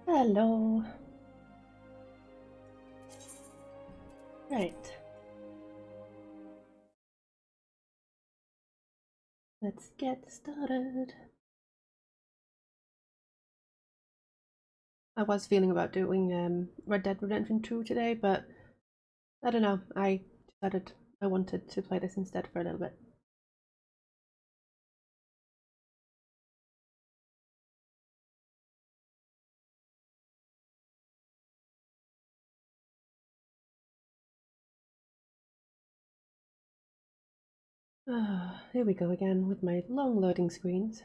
Hello. Right. Let's get started. I was feeling about doing Red Dead Redemption 2 today, but I don't know. I decided I wanted to play this instead for a little bit. Here we go again with my long loading screens.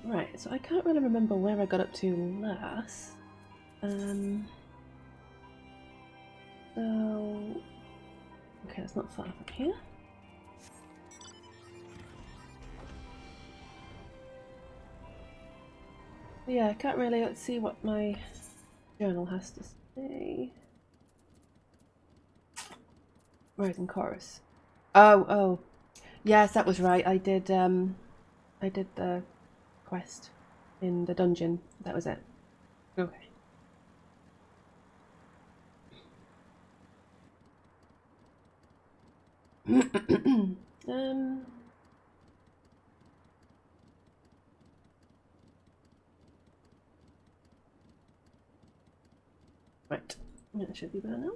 Right, so I can't really remember where I got up to last. So... Okay, that's not far from here. But yeah, I can't really see what my journal has to say. Rising Chorus. Oh. Yes, that was right. I did the quest in the dungeon. That was it. Okay. um right. That should be better now.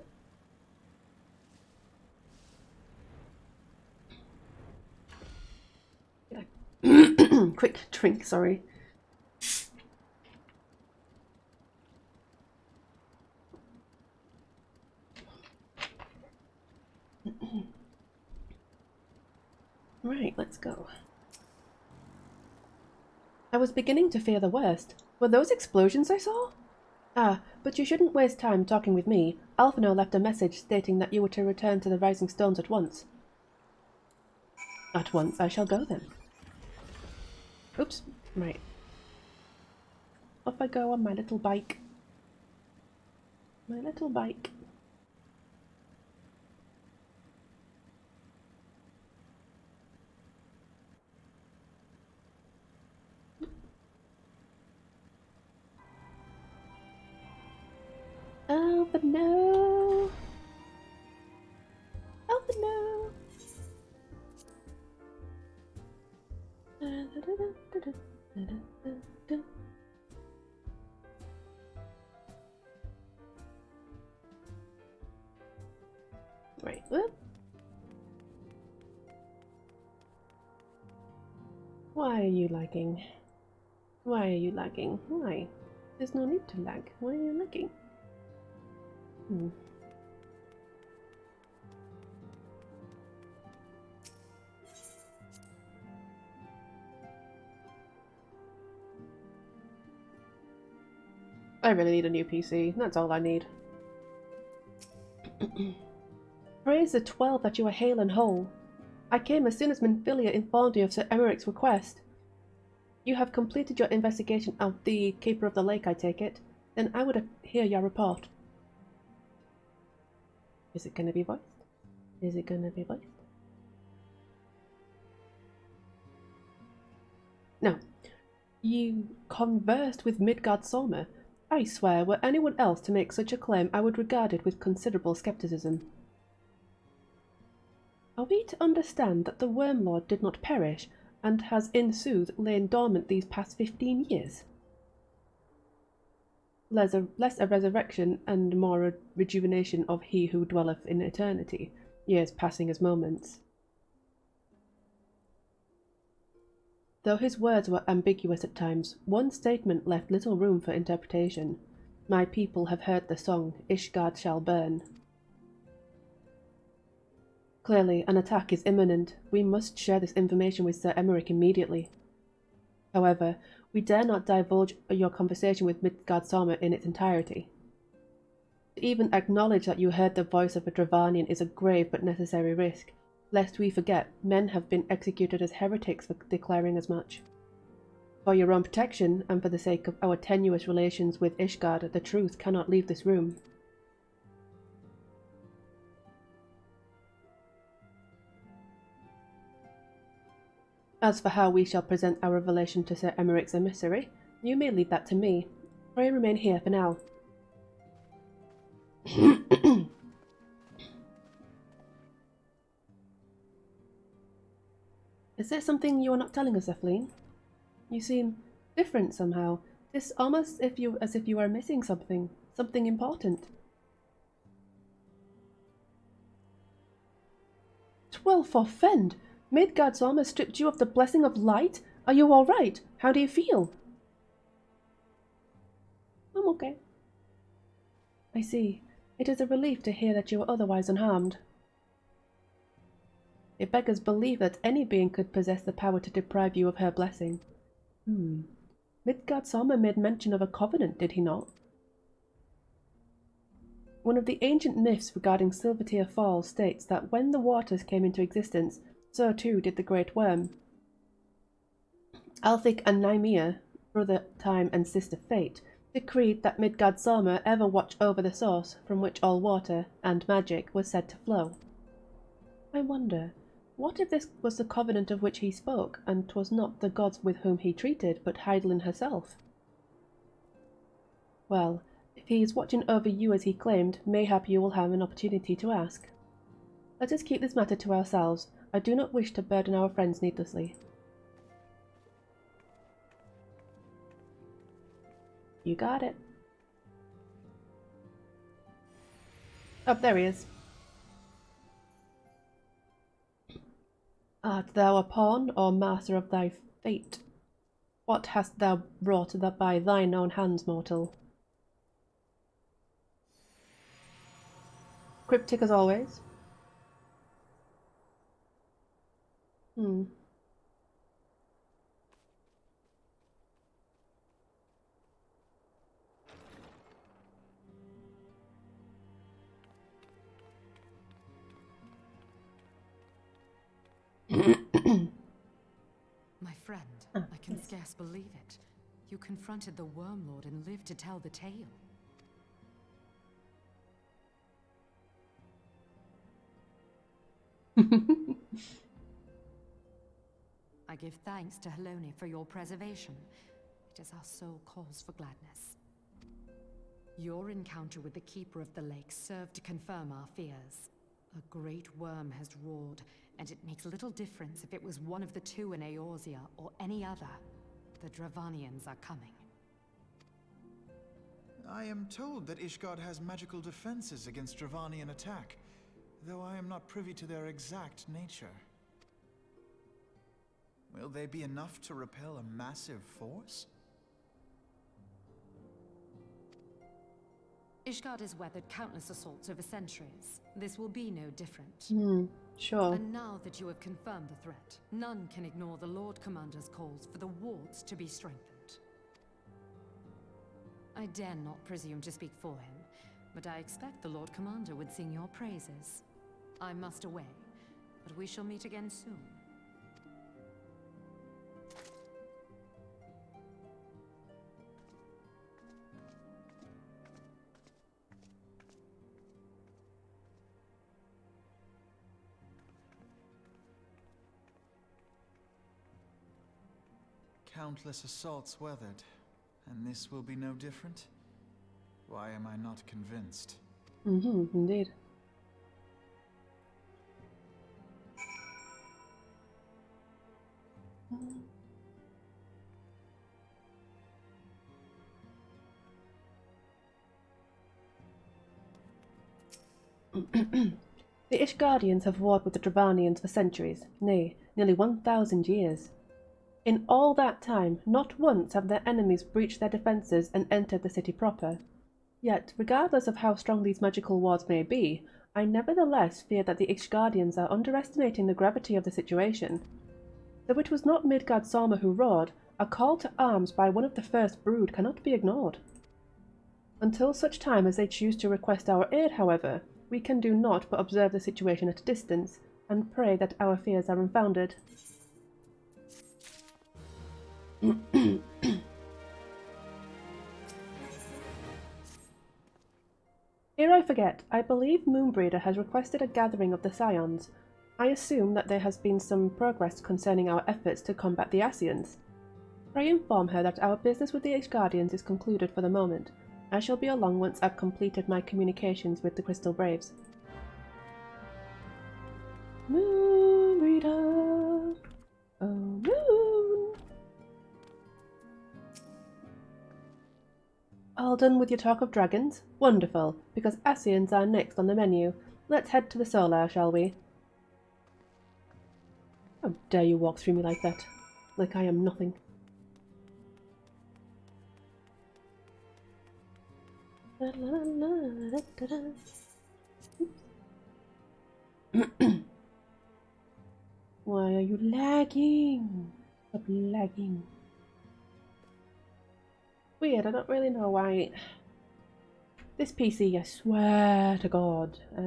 Yeah. Quick drink, sorry. Right, let's go. I was beginning to fear the worst. Were those explosions I saw? Ah, but you shouldn't waste time talking with me. Alphino left a message stating that you were to return to the Rising Stones at once. At once, I shall go then. Oops, right. Off I go on my little bike. My little bike. Oh, but no. Oh, but no. Right, whoop. Why are you lagging? Why are you lagging? Why? There's no need to lag. Why are you lagging? I really need a new PC. That's all I need. Praise the 12 that you are hale and whole. I came as soon as Minfilia informed you of Sir Emeric's request. You have completed your investigation of the Keeper of the Lake, I take it. Then I would hear your report. Is it going to be voiced? Is it going to be voiced? No. You conversed with Midgard Solmer. I swear, were anyone else to make such a claim, I would regard it with considerable skepticism. Are we to understand that the Wormlord did not perish, and has in sooth lain dormant these past 15 years? Less a resurrection and more a rejuvenation of he who dwelleth in eternity, years passing as moments. Though his words were ambiguous at times, one statement left little room for interpretation. My people have heard the song, Ishgard shall burn. Clearly, an attack is imminent. We must share this information with Sir Emeric immediately. However, we dare not divulge your conversation with Midgard Solmer in its entirety. To even acknowledge that you heard the voice of a Dravanian is a grave but necessary risk. Lest we forget, men have been executed as heretics for declaring as much. For your own protection, and for the sake of our tenuous relations with Ishgard, the truth cannot leave this room. As for how we shall present our revelation to Sir Emmerich's emissary, you may leave that to me. Pray remain here for now. Is there something you are not telling us, Eveline? You seem different somehow. It's almost as if you are missing something important. 12 for Fend! Midgard's armor stripped you of the blessing of light? Are you all right? How do you feel? I'm okay. I see. It is a relief to hear that you are otherwise unharmed. It beggars belief that any being could possess the power to deprive you of her blessing. Midgard's armor made mention of a covenant, did he not? One of the ancient myths regarding Silvertear Falls states that when the waters came into existence, so too did the Great Worm. Althik and Nymea, brother Time and sister Fate, decreed that Midgard's armor ever watch over the source from which all water and magic was said to flow. I wonder, what if this was the covenant of which he spoke, and 'twas not the gods with whom he treated, but Hydaelyn herself? Well, if he is watching over you as he claimed, mayhap you will have an opportunity to ask. Let us keep this matter to ourselves. I do not wish to burden our friends needlessly. You got it. Oh, there he is. Art thou a pawn or master of thy fate? What hast thou wrought by thine own hands, mortal? Cryptic as always. My friend, I can scarce believe it. You confronted the Wormlord and lived to tell the tale. I give thanks to Helone for your preservation. It is our sole cause for gladness. Your encounter with the Keeper of the Lake served to confirm our fears. A great worm has roared, and it makes little difference if it was one of the two in Eorzea or any other. The Dravanians are coming. I am told that Ishgard has magical defenses against Dravanian attack, though I am not privy to their exact nature. Will they be enough to repel a massive force? Ishgard has weathered countless assaults over centuries. This will be no different. Sure. And now that you have confirmed the threat, none can ignore the Lord Commander's calls for the wards to be strengthened. I dare not presume to speak for him, but I expect the Lord Commander would sing your praises. I must away, but we shall meet again soon. Countless assaults weathered, and this will be no different? Why am I not convinced? Indeed. The Ishgardians have warred with the Dravanians for centuries, nay, nearly 1,000 years. In all that time, not once have their enemies breached their defences and entered the city proper. Yet, regardless of how strong these magical wards may be, I nevertheless fear that the Ishgardians are underestimating the gravity of the situation. Though it was not Midgard Sama who roared, a call to arms by one of the first brood cannot be ignored. Until such time as they choose to request our aid, however, we can do naught but observe the situation at a distance, and pray that our fears are unfounded. Ere I forget, I believe Moonbreeder has requested a gathering of the Scions. I assume that there has been some progress concerning our efforts to combat the Ascians. Pray inform her that our business with the H-Guardians is concluded for the moment. I shall be along once I've completed my communications with the Crystal Braves. Moonbreeder, oh moon. All done with your talk of dragons? Wonderful, because Ascians are next on the menu. Let's head to the Solar, shall we? How dare you walk through me like that? Like I am nothing. Why are you lagging? Stop lagging. Weird, I don't really know why. This PC, I swear to God. I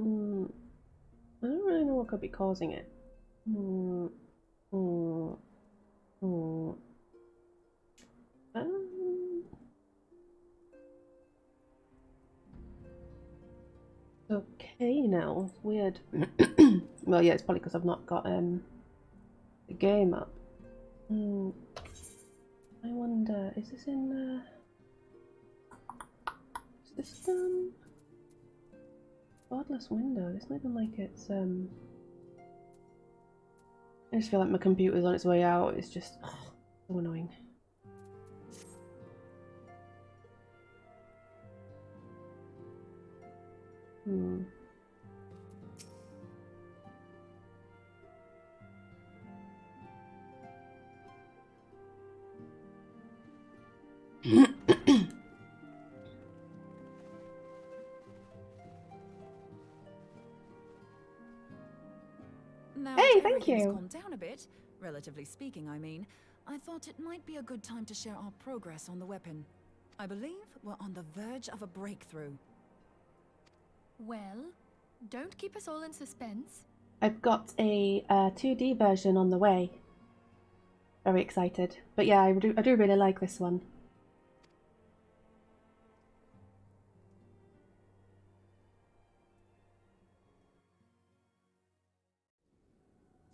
don't really know what could be causing it. Okay now, it's weird. Well, yeah, it's probably because I've not got the game up. I wonder, is this in is this done? Borderless window, it's not even like it's I just feel like my computer's on its way out, it's just so annoying. Now Hey, that thank everything's you. calmed down a bit, relatively speaking, I mean, I thought it might be a good time to share our progress on the weapon. I believe we're on the verge of a breakthrough. Well, don't keep us all in suspense. I've got a 2D version on the way. Very excited. But yeah, I do really like this one.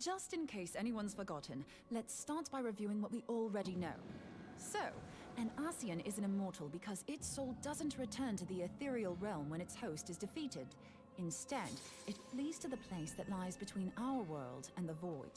Just in case anyone's forgotten, let's start by reviewing what we already know. So, an Ascian is an immortal because its soul doesn't return to the ethereal realm when its host is defeated. Instead, it flees to the place that lies between our world and the void.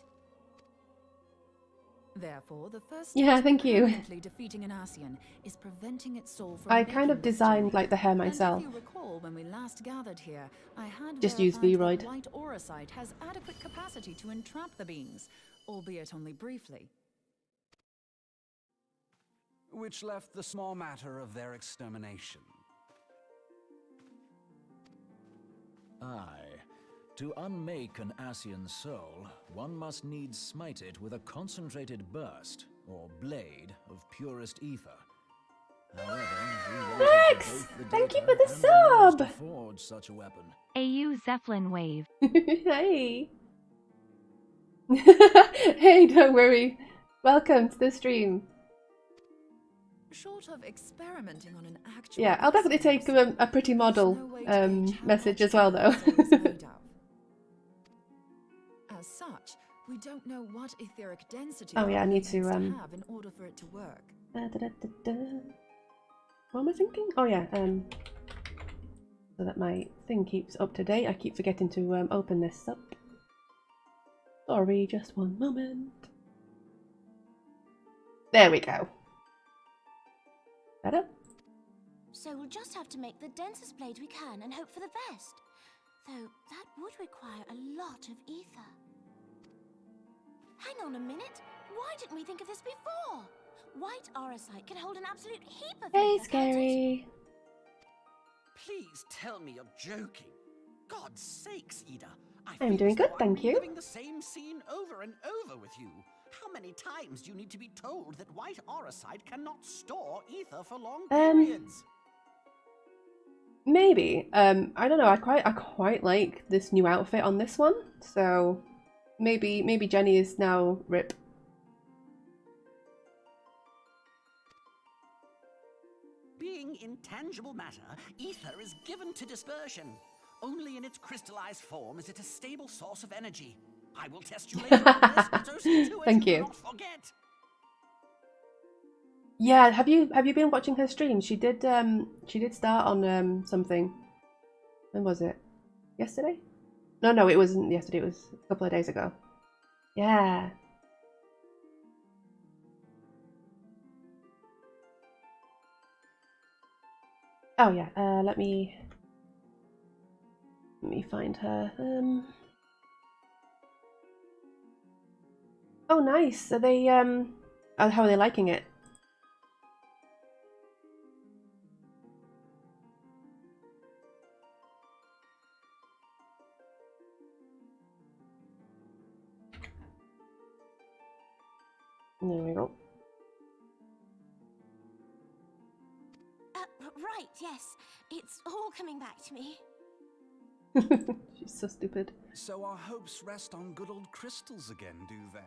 Therefore, the first step to Thank you. permanently defeating an Ascian is preventing its soul from I kind of making this designed journey. like the hair And myself. if you recall, when we last gathered here, I had Just use verified Vroid. that white auracite has adequate capacity to entrap the beings, albeit only briefly. Which left the small matter of their extermination. Aye. To unmake an Ascian soul, one must needs smite it with a concentrated burst, or blade, of purest ether. However, we Rex! Thank you for the sub! to forge such a weapon. AU Zeppelin wave. Hey! Hey, don't worry. Welcome to the stream. Short of experimenting on an actual Yeah, I'll definitely take a pretty model message as well, though. As such, we don't know what etheric density Oh, yeah, I need it to, needs have in order for it to work. What am I thinking? Oh yeah, so that my thing keeps up to date. I keep forgetting to open this up. Sorry, just one moment. There we go. Better? So we'll just have to make the densest blade we can and hope for the best. Though that would require a lot of ether. Hang on a minute. Why didn't we think of this before? White auracite can hold an absolute heap of Hey, ether, can't it? Scary. Please tell me you're joking. God's sakes, Ida. I'm doing good, thank you. Living the same scene over and over with you. How many times do you need to be told that white auracite cannot store ether for long periods? Maybe. I don't know. I quite like this new outfit on this one. So Maybe Jenny is now RIP. Being intangible matter, ether is given to dispersion. Only in its crystallized form is it a stable source of energy. I will test you later on this, so see to it Thank you you. do not forget. Yeah, have you been watching her stream? She did start on something. When was it? Yesterday? No, it wasn't yesterday, it was a couple of days ago. Yeah. Oh yeah, let me find her. Oh nice. Are they how are they liking it? There we go. Right, yes. It's all coming back to me. She's so stupid. So our hopes rest on good old crystals again, do they?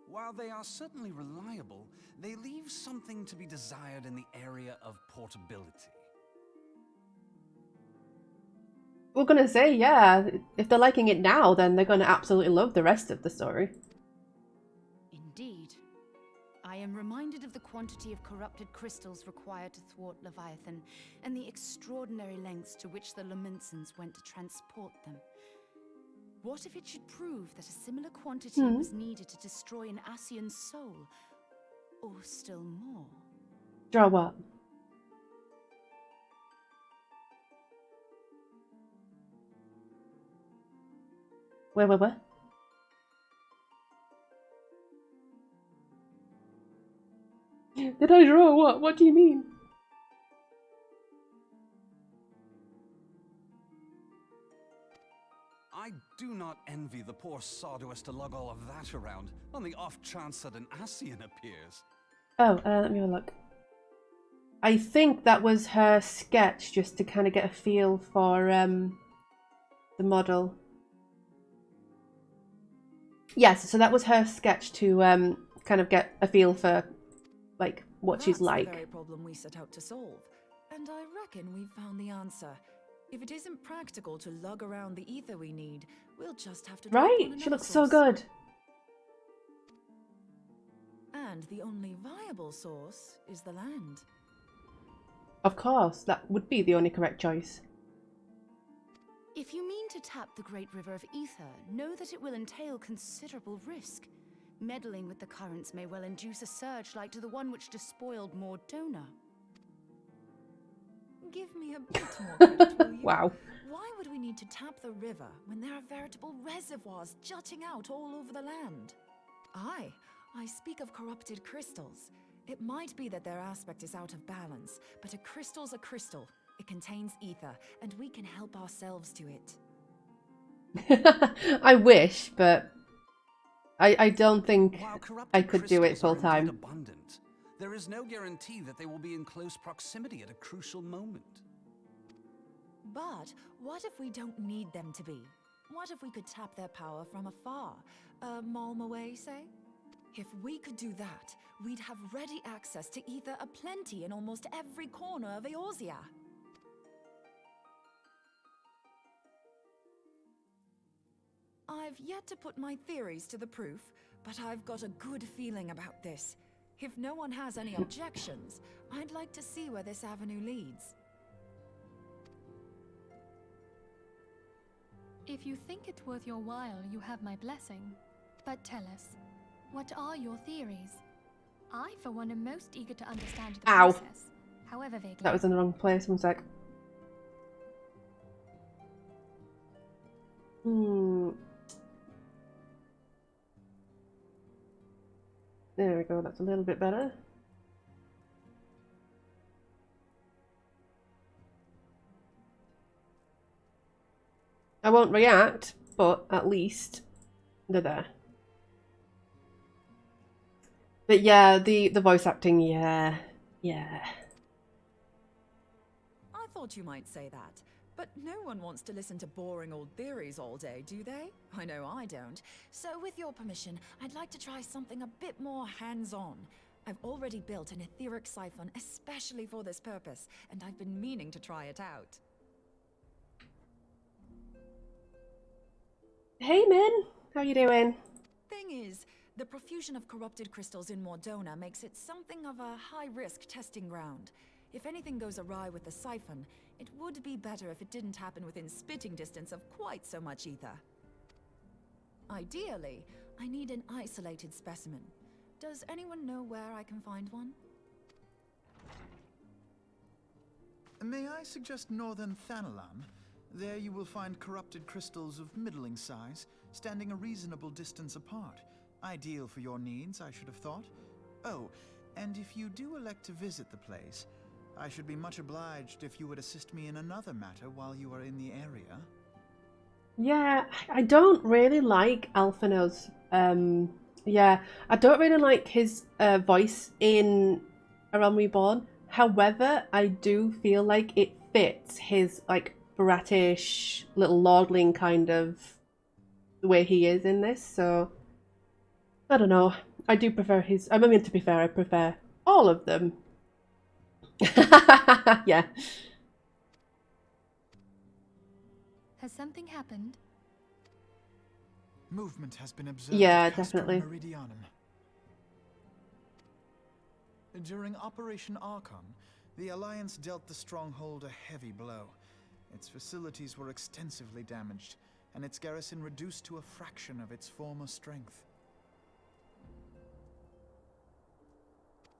While they are certainly reliable, they leave something to be desired in the area of portability. We're gonna say, yeah, if they're liking it now, then they're gonna absolutely love the rest of the story. Indeed. I am reminded of the quantity of corrupted crystals required to thwart Leviathan, and the extraordinary lengths to which the Laminsons went to transport them. What if it should prove that a similar quantity was needed to destroy an Ascian's soul? Or still more? Draw what? Where? Did I draw what? What do you mean? I do not envy the poor sod who has to lug all of that around on the off chance that an Ascian appears. Oh, let me have a look. I think that was her sketch, just to kind of get a feel for the model. Yes, so that was her sketch to kind of get a feel for like what she's like. That's the very problem we set out to solve, and I reckon we've found the answer. If it isn't practical to lug around the ether we need, we'll just have to draw Right? upon She another looks so source. good. And the only viable source is the land. Of course, that would be the only correct choice. If you mean to tap the great river of ether, know that it will entail considerable risk. Meddling with the currents may well induce a surge like to the one which despoiled Mordona. Give me a bit more credit, will you? Wow. Why would we need to tap the river when there are veritable reservoirs jutting out all over the land? I speak of corrupted crystals. It might be that their aspect is out of balance, but a crystal's a crystal. It contains ether, and we can help ourselves to it. I wish, but I don't think I could do it full time. Abundant, there is no guarantee that they will be in close proximity at a crucial moment. But what if we don't need them to be? What if we could tap their power from afar? A malm away, say? If we could do that, we'd have ready access to ether aplenty in almost every corner of Eorzea. I've yet to put my theories to the proof, but I've got a good feeling about this. If no one has any objections, I'd like to see where this avenue leads. If you think it worth your while, you have my blessing. But tell us, what are your theories? I, for one, am most eager to understand the process, however vaguely. That was in the wrong place, one sec. There we go, that's a little bit better. I won't react, but at least they're there. But yeah, the voice acting, yeah. I thought you might say that. But no one wants to listen to boring old theories all day, do they? I know I don't. So with your permission, I'd like to try something a bit more hands-on. I've already built an etheric siphon especially for this purpose, and I've been meaning to try it out. Hey Min, how you doing? Thing is, the profusion of corrupted crystals in Mordona makes it something of a high-risk testing ground. If anything goes awry with the siphon, it would be better if it didn't happen within spitting distance of quite so much ether. Ideally, I need an isolated specimen. Does anyone know where I can find one? May I suggest northern Thanalan? There you will find corrupted crystals of middling size, standing a reasonable distance apart. Ideal for your needs, I should have thought. Oh, and if you do elect to visit the place, I should be much obliged if you would assist me in another matter while you are in the area. Yeah, I don't really like Alphinaud's, yeah, I don't really like his voice in A Realm Reborn. However, I do feel like it fits his, like, bratish, little lordling kind of the way he is in this, so I don't know. I do prefer his, I mean, to be fair, I prefer all of them. Yeah. Has something happened? Movement has been observed Yeah, at Castrum definitely. Meridianum. During Operation Archon, the Alliance dealt the stronghold a heavy blow. Its facilities were extensively damaged, and its garrison reduced to a fraction of its former strength.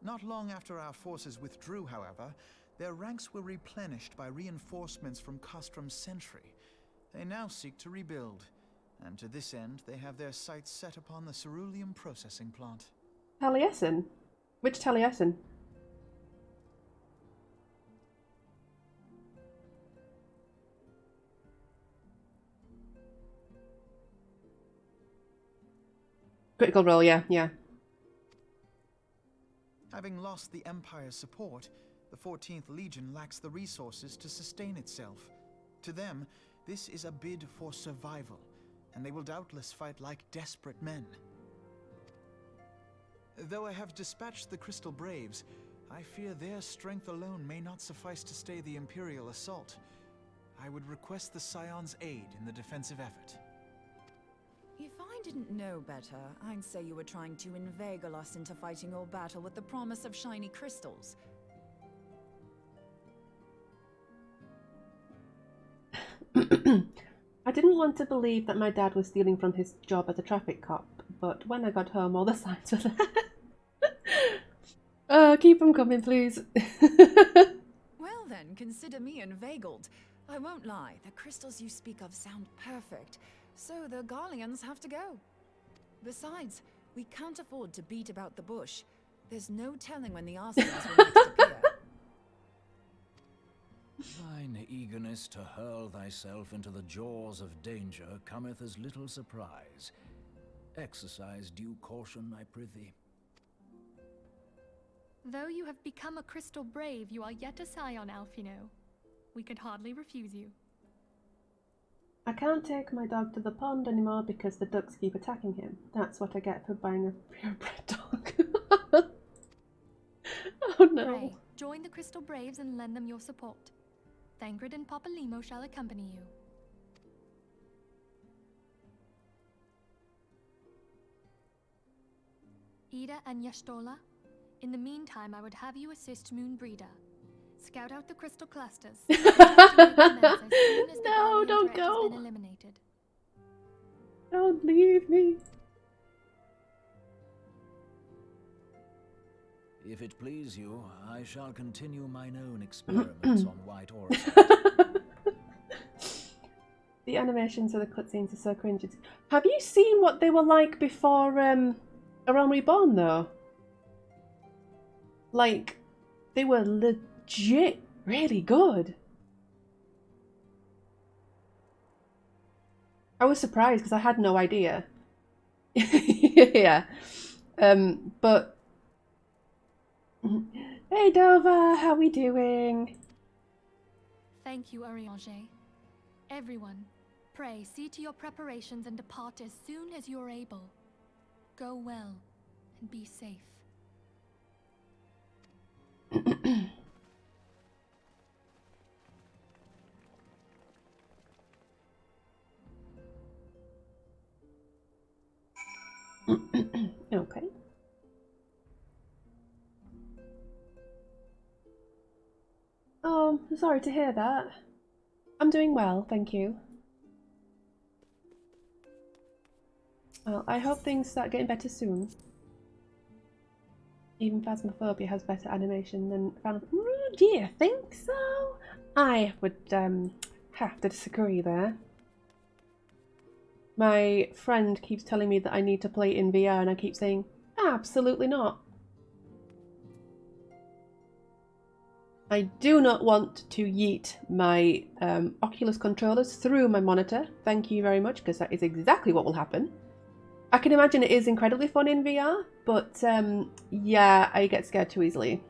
Not long after our forces withdrew, however, their ranks were replenished by reinforcements from Castrum's sentry. They now seek to rebuild, and to this end they have their sights set upon the ceruleum processing plant. Taliesin? Which Taliesin? Critical Role, yeah, yeah. Having lost the Empire's support, the 14th Legion lacks the resources to sustain itself. To them, this is a bid for survival, and they will doubtless fight like desperate men. Though I have dispatched the Crystal Braves, I fear their strength alone may not suffice to stay the Imperial assault. I would request the Scion's aid in the defensive effort. If I didn't know better, I'd say you were trying to inveigle us into fighting your battle with the promise of shiny crystals. I didn't want to believe that my dad was stealing from his job as a traffic cop, but when I got home, all the signs were there. Keep them coming, please. Well then, consider me inveigled. I won't lie, the crystals you speak of sound perfect, so the Garleans have to go. Besides, we can't afford to beat about the bush. There's no telling when the Arsenals will next appear. Thine eagerness to hurl thyself into the jaws of danger cometh as little surprise. Exercise due caution, I prithee. Though you have become a crystal brave, you are yet a scion, Alphinaud. We could hardly refuse you. I can't take my dog to the pond anymore because the ducks keep attacking him. That's what I get for buying a purebred dog. Oh no. Pray, join the Crystal Braves and lend them your support. Thangrid and Papa Limo shall accompany you. Ida and Yashtola, in the meantime I would have you assist Moonbreeder. Scout out the crystal clusters. No, don't go. Been eliminated. Don't leave me. If it please you, I shall continue mine own experiments on white orosite. The animations of the cutscenes are so cringy. Have you seen what they were like before A Realm Reborn, though? Like, they were legit really good. I was surprised because I had no idea. Yeah. But hey Dova, how we doing? Thank you, Arianger. Everyone, pray see to your preparations and depart as soon as you're able. Go well, and be safe. Okay. Oh, sorry to hear that. I'm doing well, thank you. Well, I hope things start getting better soon. Even Phasmophobia has better animation than Final... Do you think so? I would have to disagree there. My friend keeps telling me that I need to play it in VR and I keep saying, absolutely not. I do not want to yeet my Oculus controllers through my monitor. Thank you very much, because that is exactly what will happen. I can imagine it is incredibly fun in VR, but yeah, I get scared too easily.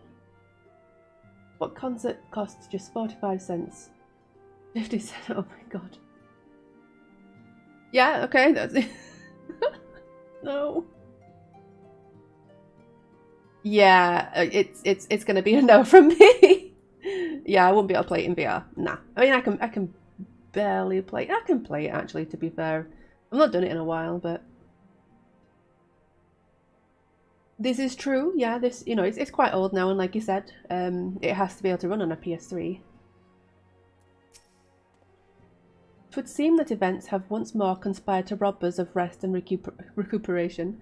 What concert costs just 45 cents? 50 cents, oh my god. Yeah, okay, that's it. No. Yeah, it's gonna be a no from me. Yeah, I won't be able to play it in VR. Nah. I mean, I can barely play. I can play it actually. To be fair, I've not done it in a while, but this is true. Yeah, this it's quite old now, and like you said, it has to be able to run on a PS3. It would seem that events have once more conspired to rob us of rest and recuperation.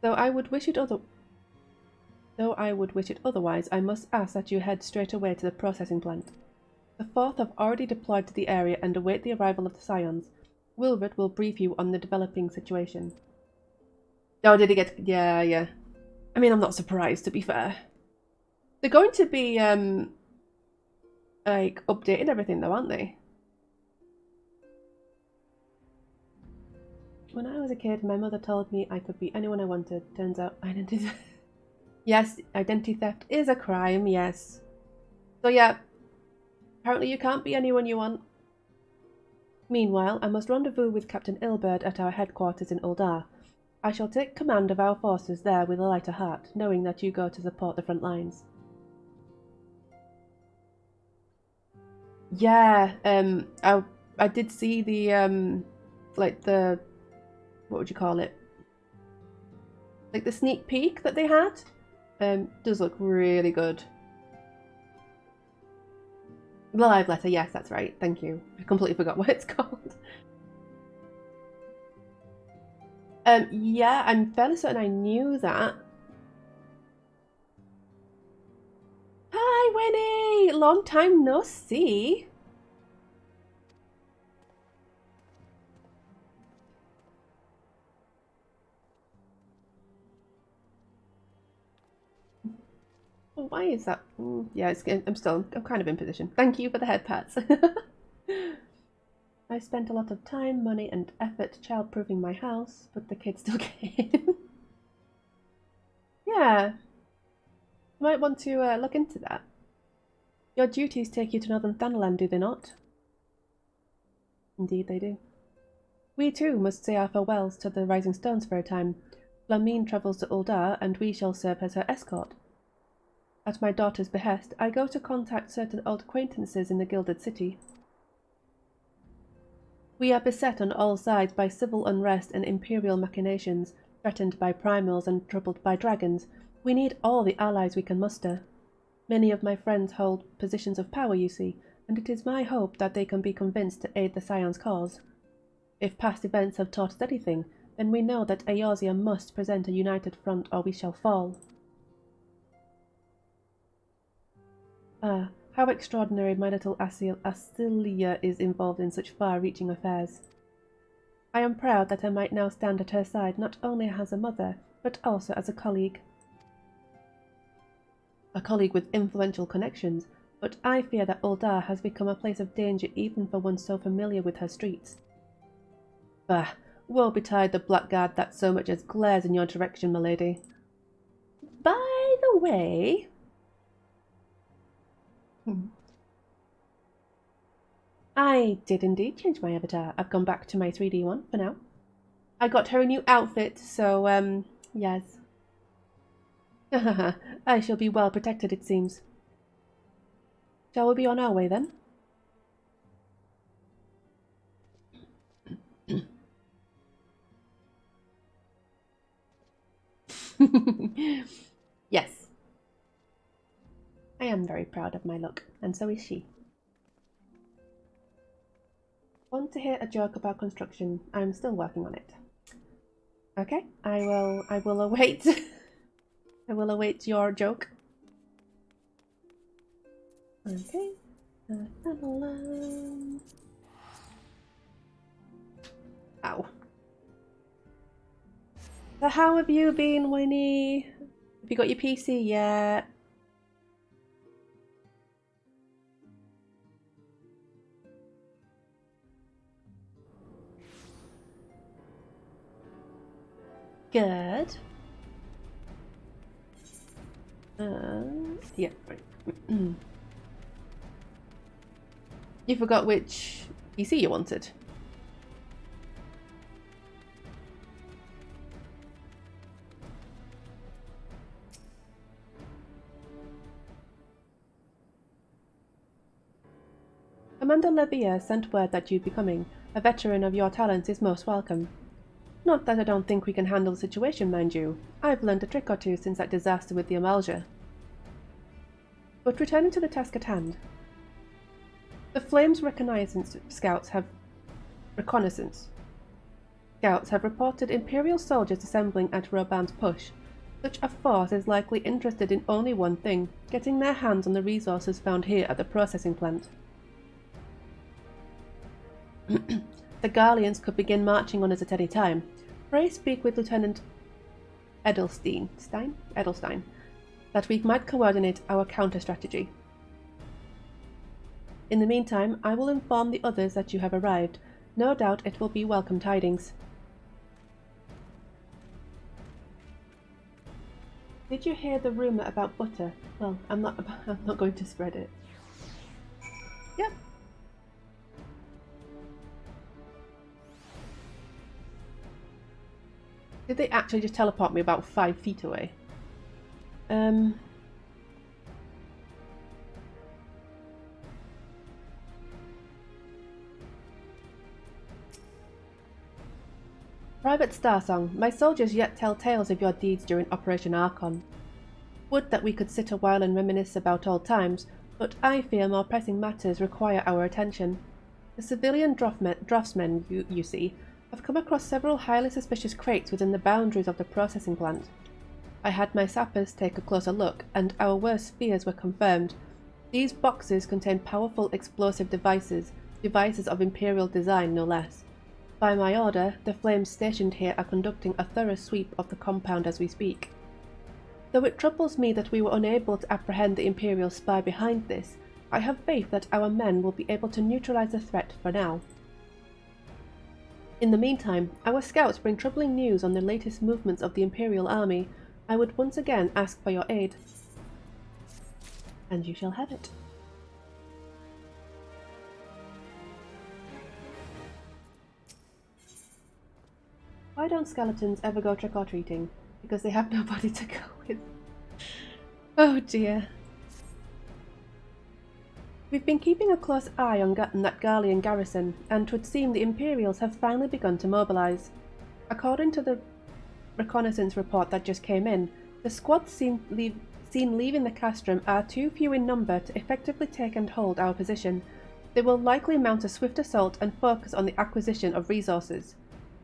Though I would wish it otherwise, I must ask that you head straight away to the processing plant. The Fourth have already deployed to the area and await the arrival of the Scions. Wilbert will brief you on the developing situation. Oh, did he get... Yeah. I mean, I'm not surprised, to be fair. They're going to be, like, updating everything, though, aren't they? When I was a kid, my mother told me I could be anyone I wanted. Turns out identity... Yes, identity theft is a crime, yes. So yeah, apparently you can't be anyone you want. Meanwhile, I must rendezvous with Captain Ilbert at our headquarters in Uldar. I shall take command of our forces there with a lighter heart, knowing that you go to support the front lines. Yeah, I did see the, like the, what would you call it? Like the sneak peek that they had. Does look really good. The live letter, yes, that's right. Thank you. I completely forgot what it's called. Yeah, I'm fairly certain I knew that. Hi, Winnie! Long time no see. Why is that? Yeah, I'm kind of in position. Thank you for the head pats. I spent a lot of time, money, and effort child-proofing my house, but the kids still came. Yeah. You might want to look into that. Your duties take you to Northern Thanalan, do they not? Indeed they do. We too must say our farewells to the Rising Stones for a time. Flamine travels to Uldar, and we shall serve as her escort. At my daughter's behest, I go to contact certain old acquaintances in the Gilded City. We are beset on all sides by civil unrest and imperial machinations, threatened by primals and troubled by dragons. We need all the allies we can muster. Many of my friends hold positions of power, you see, and it is my hope that they can be convinced to aid the Scion's cause. If past events have taught us anything, then we know that Eorzea must present a united front or we shall fall. Ah, how extraordinary my little Asilia is involved in such far-reaching affairs. I am proud that I might now stand at her side not only as a mother, but also as a colleague. A colleague with influential connections, but I fear that Uldar has become a place of danger even for one so familiar with her streets. Bah, woe betide the blackguard that so much as glares in your direction, milady. By the way... I did indeed change my avatar. I've gone back to my 3D one for now. I got her a new outfit, so, yes. I shall be well protected, it seems. Shall we be on our way, then? Yes. I am very proud of my look, and so is she. Want to hear a joke about construction? I'm still working on it. Okay, I will await I will await your joke. Okay. Ow. So how have you been, Winnie? Have you got your PC yet? Good. Yeah, right. You forgot which PC you wanted. Amanda Levia sent word that you'd be coming. A veteran of your talents is most welcome. Not that I don't think we can handle the situation, mind you. I've learned a trick or two since that disaster with the Amalja. But returning to the task at hand. The Flames reconnaissance scouts have reported Imperial soldiers assembling at Roban's push. Such a force is likely interested in only one thing, getting their hands on the resources found here at the processing plant. The Garleans could begin marching on us at any time. Pray speak with Lieutenant Edelstein, that we might coordinate our counter-strategy. In the meantime, I will inform the others that you have arrived. No doubt it will be welcome tidings. Did you hear the rumour about butter? Well, I'm not going to spread it. Yep. Did they actually just teleport me about 5 feet away? Private Starsong, my soldiers yet tell tales of your deeds during Operation Archon. Would that we could sit a while and reminisce about old times, but I fear more pressing matters require our attention. The civilian draftsmen, you see, have come across several highly suspicious crates within the boundaries of the processing plant. I had my sappers take a closer look, and our worst fears were confirmed. These boxes contain powerful explosive devices of Imperial design no less. By my order, the Flames stationed here are conducting a thorough sweep of the compound as we speak. Though it troubles me that we were unable to apprehend the Imperial spy behind this, I have faith that our men will be able to neutralize the threat for now. In the meantime, our scouts bring troubling news on the latest movements of the Imperial army. I would once again ask for your aid. And you shall have it. Why don't skeletons ever go trick-or-treating? Because they have nobody to go with. Oh dear. We've been keeping a close eye on that Garlean garrison, and 'twould seem the Imperials have finally begun to mobilise. According to the reconnaissance report that just came in, the squads seen leaving the castrum are too few in number to effectively take and hold our position. They will likely mount a swift assault and focus on the acquisition of resources.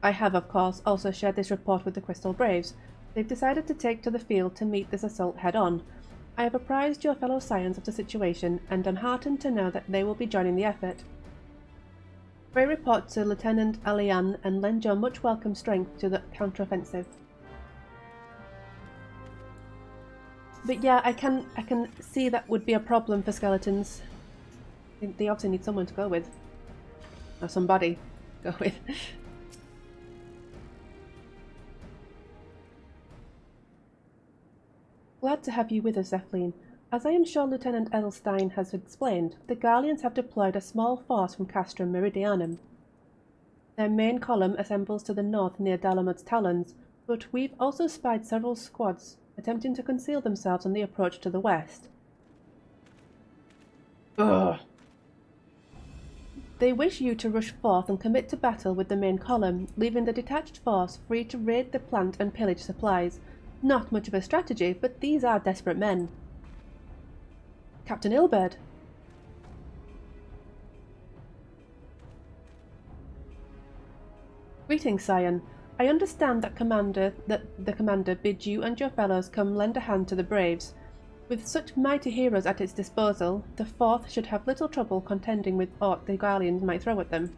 I have, of course, also shared this report with the Crystal Braves. They've decided to take to the field to meet this assault head-on. I have apprised your fellow Scions of the situation, and am heartened to know that they will be joining the effort. Pray report to Lieutenant Alian and lend your much welcome strength to the counteroffensive. But yeah, I can see that would be a problem for skeletons. They obviously need someone to go with. Or somebody to go with. Glad to have you with us, Zephlin. As I am sure Lieutenant Edelstein has explained, the Garleans have deployed a small force from Castrum Meridianum. Their main column assembles to the north near Dalamud's Talons, but we've also spied several squads attempting to conceal themselves on the approach to the west. Ugh. They wish you to rush forth and commit to battle with the main column, leaving the detached force free to raid the plant and pillage supplies. Not much of a strategy, but these are desperate men. Captain Ilberd. Greetings, Scion. I understand that the commander bids you and your fellows come lend a hand to the Braves. With such mighty heroes at its disposal, the Fourth should have little trouble contending with aught the Garleans might throw at them.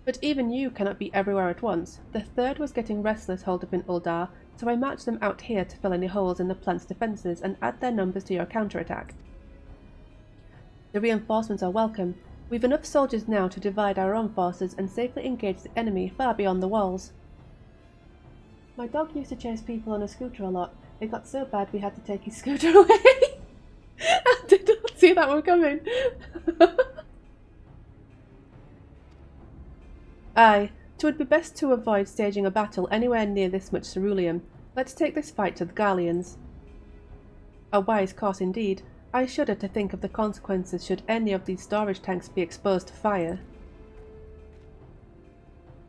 But even you cannot be everywhere at once. The Third was getting restless holed up in Uldar, so I marched them out here to fill any holes in the plant's defences and add their numbers to your counterattack. The reinforcements are welcome. We've enough soldiers now to divide our own forces and safely engage the enemy far beyond the walls. My dog used to chase people on a scooter a lot. It got so bad we had to take his scooter away. I did not see that one coming. Aye, 'twould be best to avoid staging a battle anywhere near this much ceruleum. Let's take this fight to the Garleans. A wise course indeed. I shudder to think of the consequences should any of these storage tanks be exposed to fire.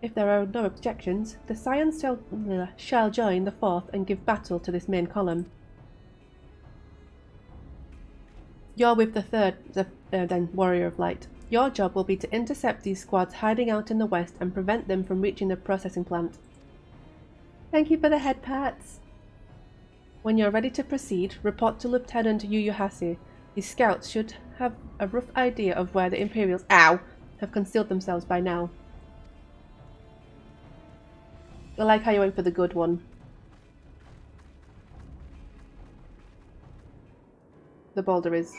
If there are no objections, the Scions shall join the Fourth and give battle to this main column. You're with the Third, then Warrior of Light. Your job will be to intercept these squads hiding out in the west and prevent them from reaching the processing plant. Thank you for the head pats. When you're ready to proceed, report to Lieutenant Yuyuhasi. His scouts should have a rough idea of where the Imperials have concealed themselves by now. I like how you went for the good one. The boulder is...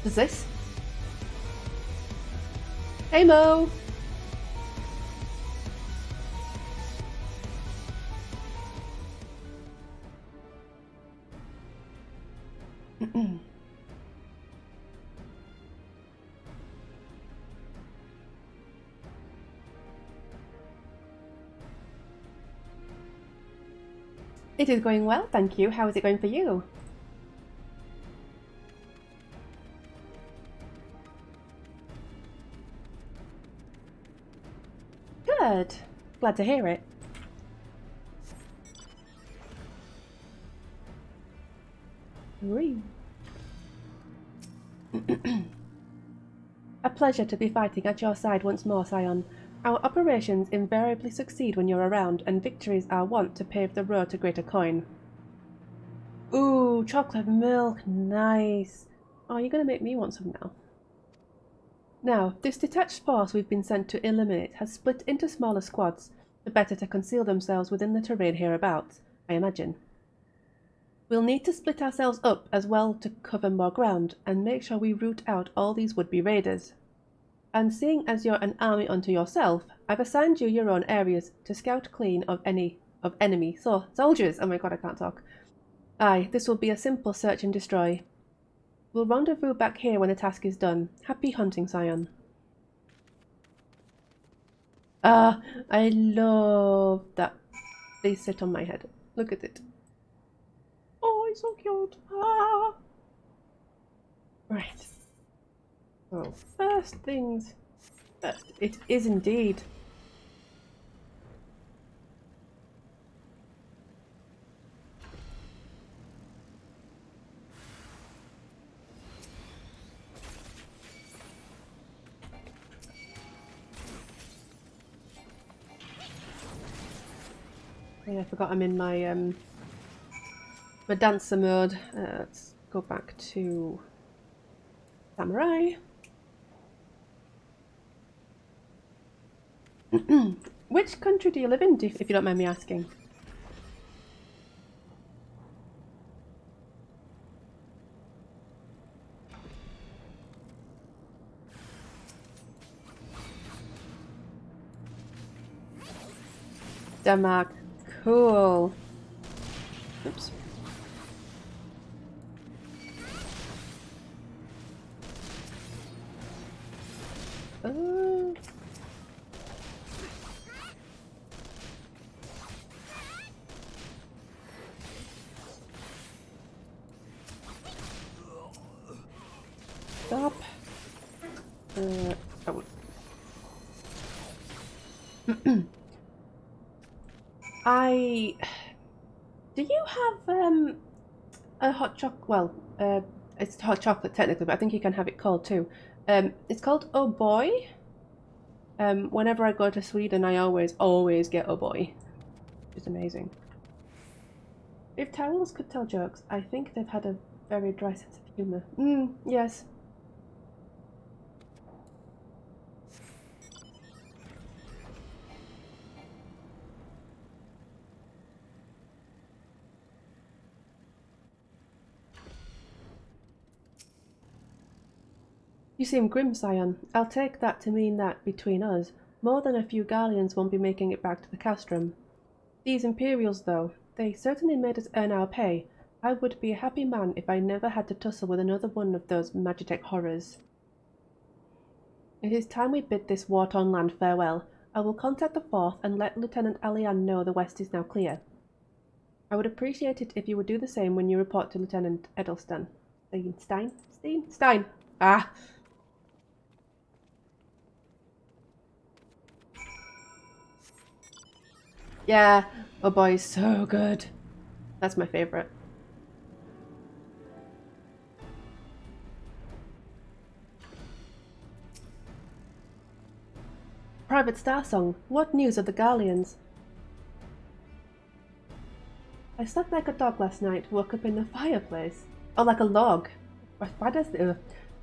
What's this? Hey Mo! It is going well, thank you. How is it going for you? Good. Glad to hear it. A pleasure to be fighting at your side once more, Scion. Our operations invariably succeed when you're around, and victories are wont to pave the road to greater coin. Ooh, chocolate milk, nice. Oh, you're going to make me want some now. Now, this detached force we've been sent to eliminate has split into smaller squads, the better to conceal themselves within the terrain hereabouts, I imagine. We'll need to split ourselves up as well to cover more ground, and make sure we root out all these would-be raiders. And seeing as you're an army unto yourself, I've assigned you your own areas to scout clean of enemy soldiers. Oh my god, I can't talk. Aye, this will be a simple search and destroy. We'll rendezvous back here when the task is done. Happy hunting, Scion. Ah, I love that they sit on my head. Look at it. Oh, it's so cute. Ah. Right. So, first things first. It is indeed. Yeah, I forgot I'm in my my dancer mode. Let's go back to Samurai. Which country do you live in, if you don't mind me asking? Denmark. Cool. Oops. Stop. Oh. Do you have a hot chocolate? Well, it's hot chocolate technically, but I think you can have it cold too. It's called Oh Boy. Whenever I go to Sweden, I always get Oh Boy. It's amazing. If towels could tell jokes, I think they've had a very dry sense of humor. Yes. You seem grim, Scion. I'll take that to mean that, between us, more than a few Garleans won't be making it back to the castrum. These Imperials, though, they certainly made us earn our pay. I would be a happy man if I never had to tussle with another one of those Magitech horrors. It is time we bid this war-torn land farewell. I will contact the 4th and let Lieutenant Alian know the west is now clear. I would appreciate it if you would do the same when you report to Lieutenant Edelstan. Stein? Ah! Yeah, Oh Boy is so good. That's my favourite. Private Star Song, what news of the Garleans? I slept like a dog last night, woke up in the fireplace. Oh, like a log. Why does it?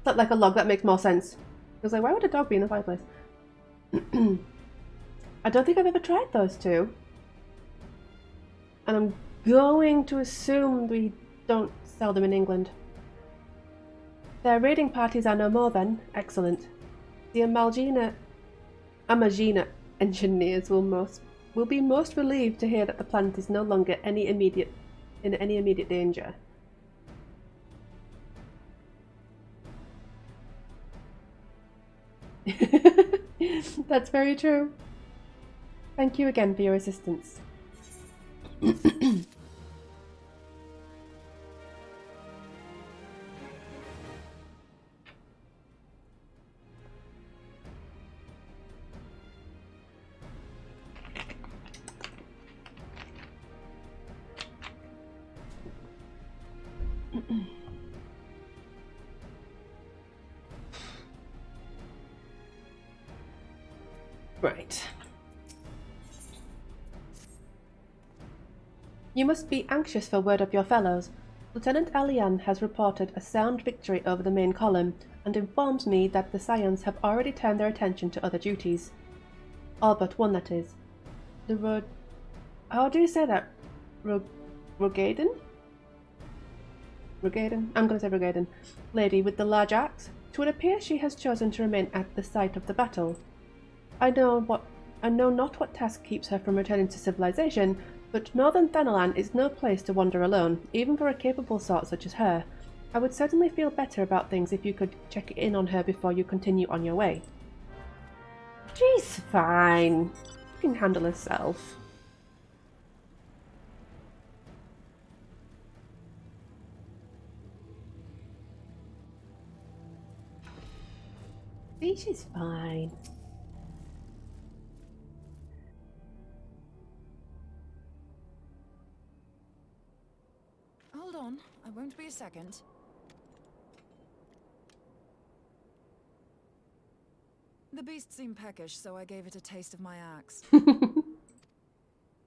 Slept like a log, that makes more sense. I was like, why would a dog be in the fireplace? I don't think I've ever tried those two. And I'm going to assume we don't sell them in England. Their raiding parties are no more then. Excellent. The Amagina engineers will be most relieved to hear that the planet is no longer in any immediate danger. That's very true. Thank you again for your assistance. Right. You must be anxious for word of your fellows. Lieutenant Alian has reported a sound victory over the main column and informs me that the Scions have already turned their attention to other duties. All but one, that is. The how do you say that? Rogaden? I'm going to say Rogaden. Lady with the large axe. It would appear she has chosen to remain at the site of the battle. I know not what task keeps her from returning to civilization, but Northern Thanalan is no place to wander alone, even for a capable sort such as her. I would certainly feel better about things if you could check in on her before you continue on your way. She's fine. She can handle herself. See, she's fine. Hold on, I won't be a second. The beast seemed peckish, so I gave it a taste of my axe.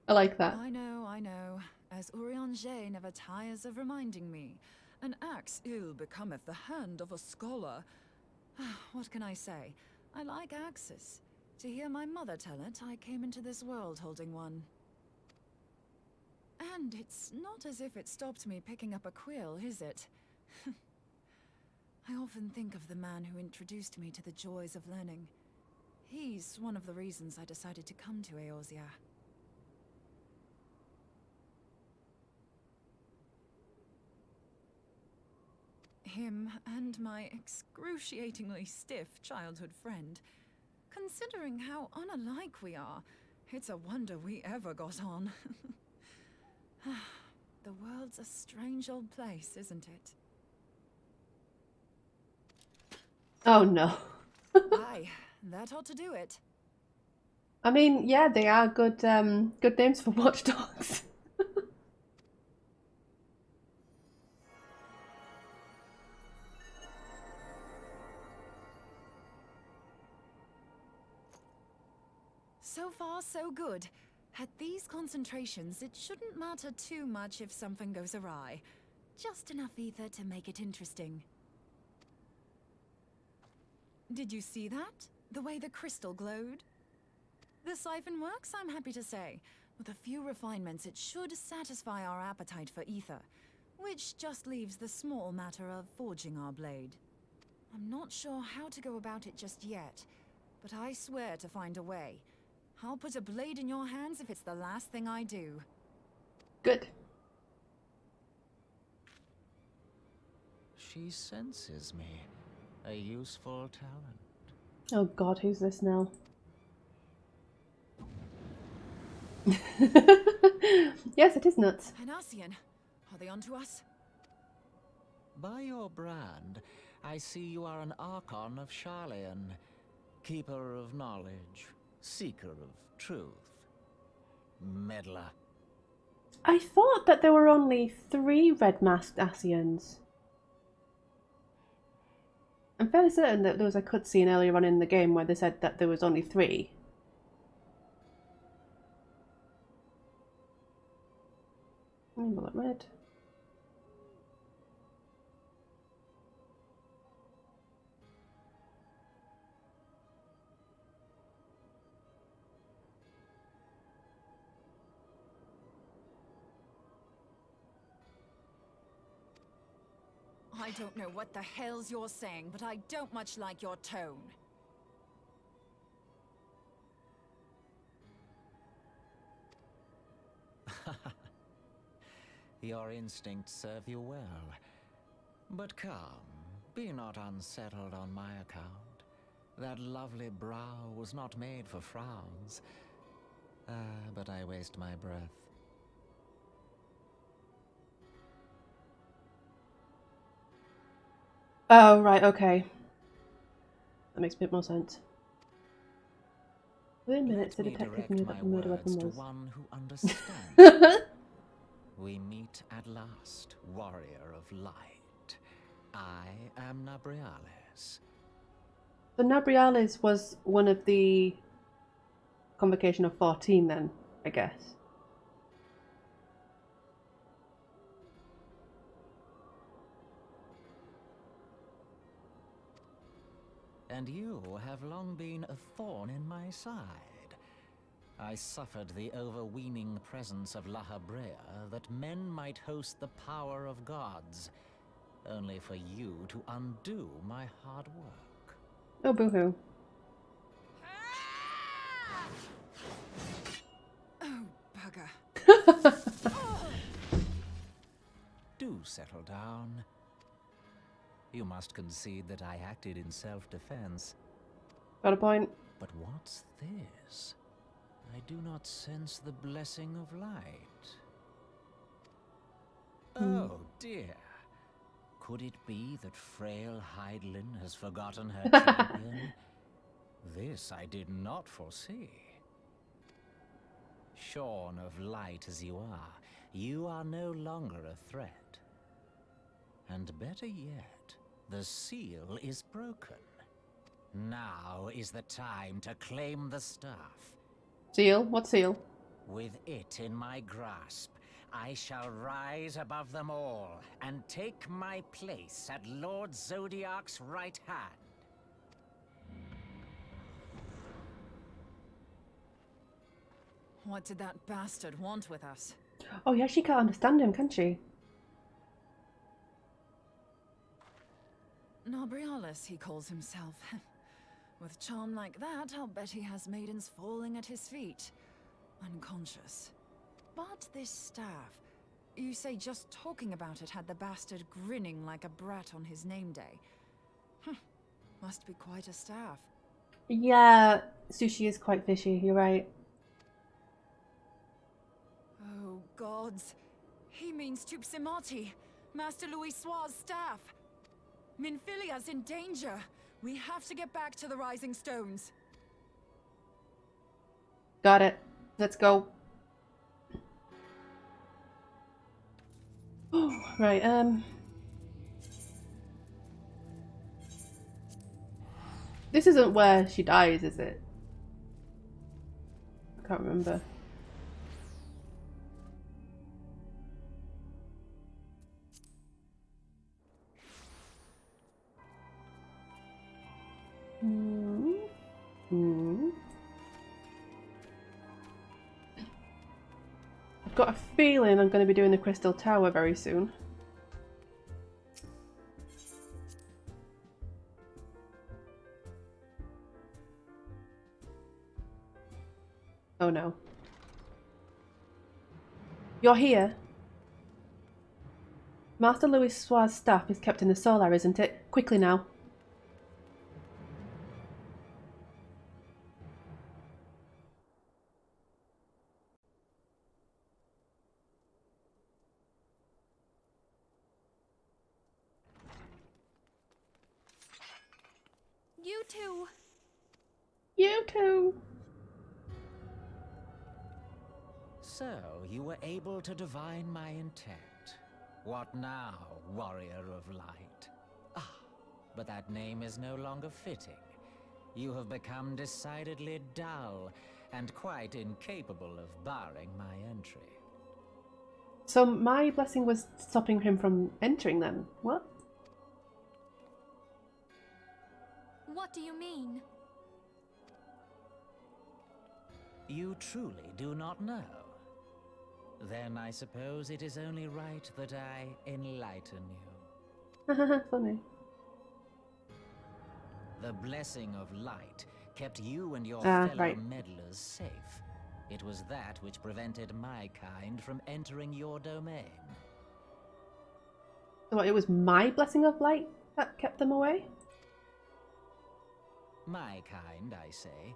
I like that. I know. As Urianger never tires of reminding me. An axe ill becometh the hand of a scholar. What can I say? I like axes. To hear my mother tell it, I came into this world holding one. And it's not as if it stopped me picking up a quill, is it? I often think of the man who introduced me to the joys of learning. He's one of the reasons I decided to come to Eorzea. him and my excruciatingly stiff childhood friend. Considering how unalike we are, it's a wonder we ever got on. The world's a strange old place, isn't it? Oh no. Aye, that ought to do it. I mean, yeah, they are good good names for watchdogs. So far, so good. At these concentrations, it shouldn't matter too much if something goes awry. Just enough ether to make it interesting. Did you see that? The way the crystal glowed? The siphon works, I'm happy to say. With a few refinements, it should satisfy our appetite for ether, which just leaves the small matter of forging our blade. I'm not sure how to go about it just yet, but I swear to find a way. I'll put a blade in your hands if it's the last thing I do. Good. She senses me. A useful talent. Oh god, who's this now? Yes, it is nuts. An Ascian. Are they onto us? By your brand, I see you are an Archon of Sharlayan, keeper of knowledge, seeker of truth, meddler. I thought that there were only 3 red-masked Ascians. I'm fairly certain that there was a cutscene earlier on in the game where they said that there was only 3. Bullet red. I don't know what the hell's you're saying, but I don't much like your tone. Your instincts serve you well. But come, be not unsettled on my account. That lovely brow was not made for frowns. But I waste my breath. Oh, right, okay. That makes a bit more sense. Within minutes, the detective knew that the murder weapon was. One who understands. We meet at last, warrior of light. I am Nabriales. So Nabriales was one of the convocation of 14 then, I guess. And you have long been a thorn in my side. I suffered the overweening presence of La Habrea that men might host the power of gods, only for you to undo my hard work. Oh, boo-hoo. Oh, bugger. Do settle down. You must concede that I acted in self-defense. Got a point. But what's this? I do not sense the blessing of light. Oh dear. Could it be that frail Hydelin has forgotten her champion? This I did not foresee. Shorn of light as you are no longer a threat. And better yet, the seal is broken. Now is the time to claim the staff. Seal? What seal? With it in my grasp, I shall rise above them all and take my place at Lord Zodiac's right hand. What did that bastard want with us? Oh yeah, she can't understand him, can she? Nabriales, he calls himself. With charm like that, I'll bet he has maidens falling at his feet, unconscious. But this staff, You say just talking about it had the bastard grinning like a brat on his name day. Must be quite a staff. Yeah, sushi is quite fishy, you're right. Oh, gods. He means Tupsimati, Master Louis Soir's staff. Minfilia's in danger. We have to get back to the Rising Stones. Got it. Let's go. Right, this isn't where she dies, is it? I can't remember. I've got a feeling I'm going to be doing the Crystal Tower very soon. Oh no. You're here? Master Louis Soir's staff is kept in the solar, isn't it? Quickly now. You too. You too. So, you were able to divine my intent. What now, warrior of light? Ah, but that name is no longer fitting. You have become decidedly dull, and quite incapable of barring my entry. So my blessing was stopping him from entering then? What? What do you mean? You truly do not know? Then I suppose it is only right that I enlighten you. Funny. The blessing of light kept you and your fellow right. meddlers safe. It was that which prevented my kind from entering your domain. So what, it was my blessing of light that kept them away? My kind, I say,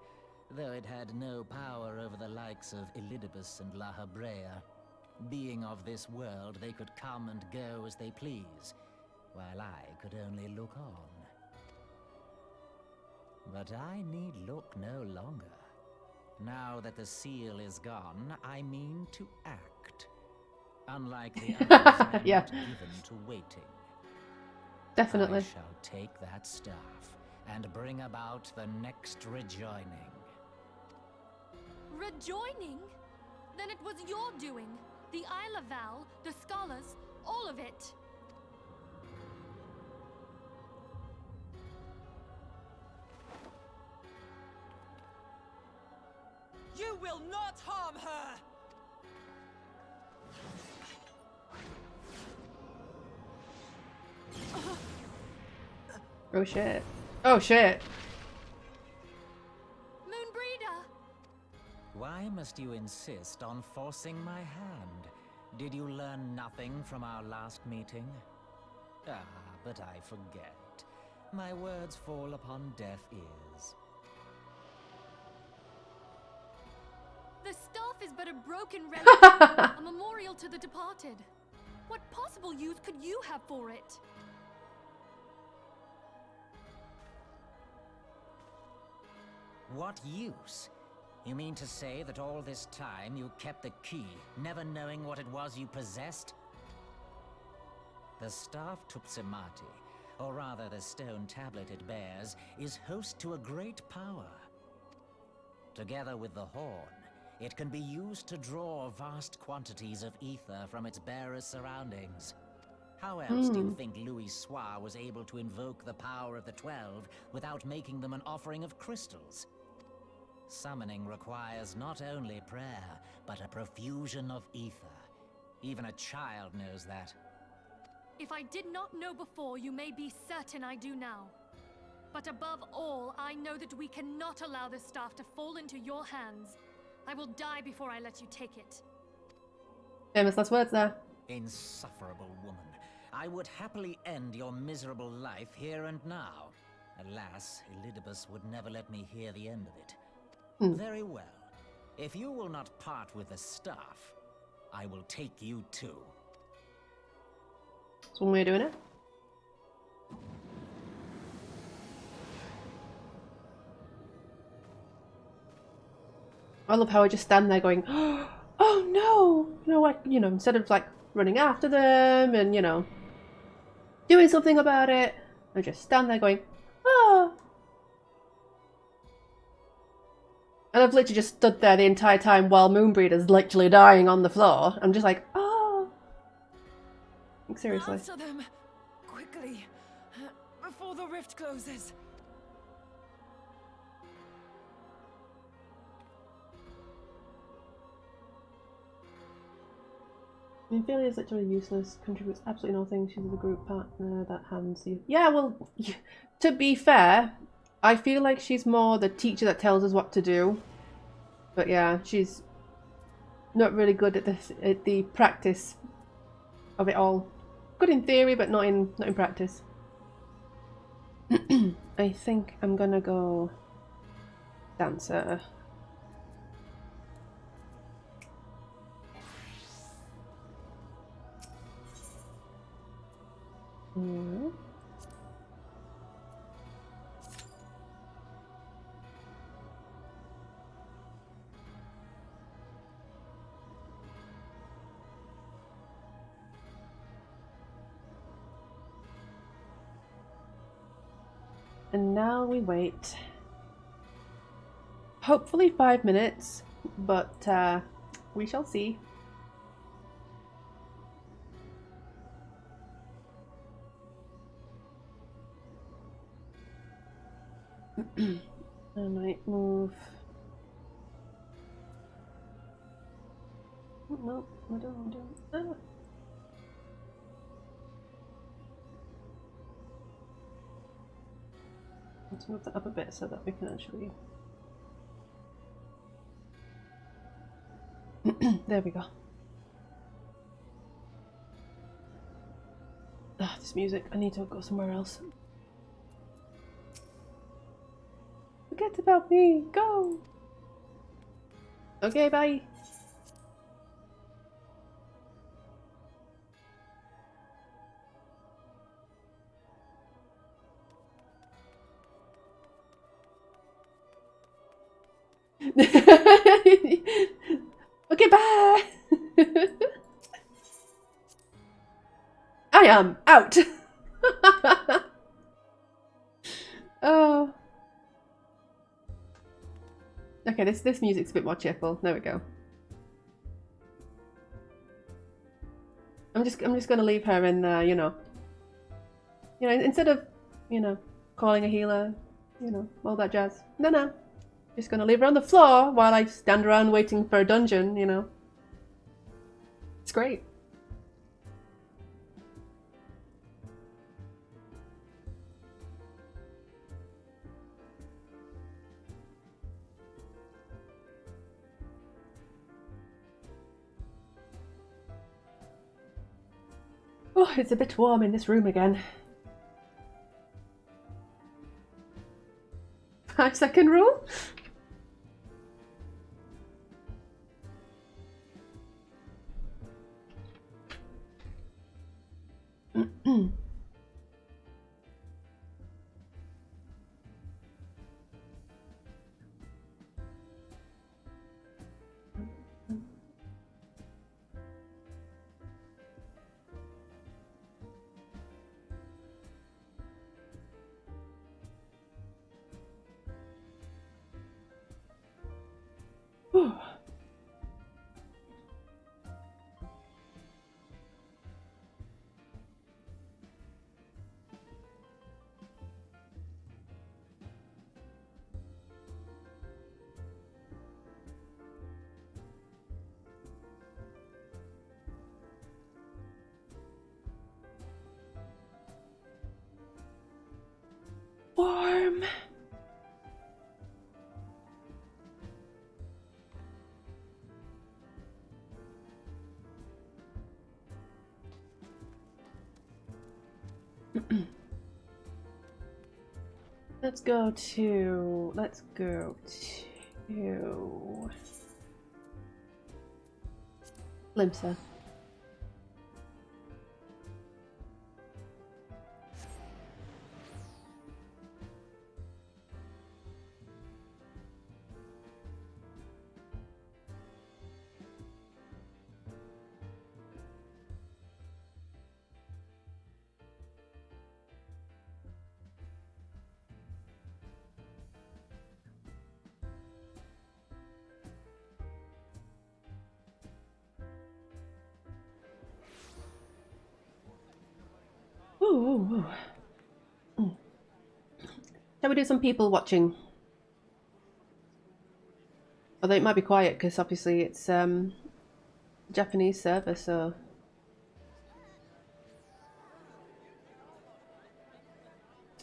though it had no power over the likes of Elidibus and La Habrea. Being of this world, they could come and go as they please, while I could only look on. But I need look no longer. Now that the seal is gone, I mean to act. Unlike the others, I'm Yeah. not given to waiting. Definitely. I shall take that staff and bring about the next rejoining. Rejoining? Then it was your doing. The Isle of Val, the scholars, all of it. You will not harm her! Oh shit. Oh shit. Moonbreeder! Why must you insist on forcing my hand? Did you learn nothing from our last meeting? Ah, but I forget. My words fall upon deaf ears. The staff is but a broken relic, a memorial to the departed. What possible use could you have for it? What use? You mean to say that all this time you kept the key, never knowing what it was you possessed? The staff Tupsimati, or rather the stone tablet it bears, is host to a great power. Together with the horn, it can be used to draw vast quantities of ether from its bearer's surroundings. How else do you think Louis Soir was able to invoke the power of the 12 without making them an offering of crystals? Summoning requires not only prayer, but a profusion of ether. Even a child knows that. If I did not know before, you may be certain I do now. But above all, I know that we cannot allow this staff to fall into your hands. I will die before I let you take it. Famous last words there. Insufferable woman. I would happily end your miserable life here and now. Alas, Elidibus would never let me hear the end of it. Very well. If you will not part with the staff, I will take you too. That's one way of doing it. I love how I just stand there going, oh no! Instead of like running after them and, doing something about it, I just stand there going, oh! And I've literally just stood there the entire time while Moonbreeder's literally dying on the floor. I'm just like, oh! Like, seriously. Answer them! Quickly! Before the rift closes! I mean, Ophelia is literally useless, contributes absolutely nothing. She's the group partner that hands you. Yeah, well, to be fair, I feel like she's more the teacher that tells us what to do. But yeah, she's not really good at the practice of it all. Good in theory, but not in practice. I think I'm gonna go dancer. And now we wait. Hopefully 5 minutes, but we shall see. I might move. Oh, no, I don't. Ah. Let's move that up a bit so that we can actually. There we go. Ah, this music. I need to go somewhere else. Forget about me. Go. Okay, bye. Okay, bye. I am out. Oh. Okay, this music's a bit more cheerful. There we go. I'm just gonna leave her in there, instead of, calling a healer, all that jazz. No. Just gonna leave her on the floor while I stand around waiting for a dungeon, It's great. Oh, it's a bit warm in this room again. 5-second rule? Let's go to Limsa. Ooh. Shall we do some people watching? Although it might be quiet because obviously it's Japanese server, so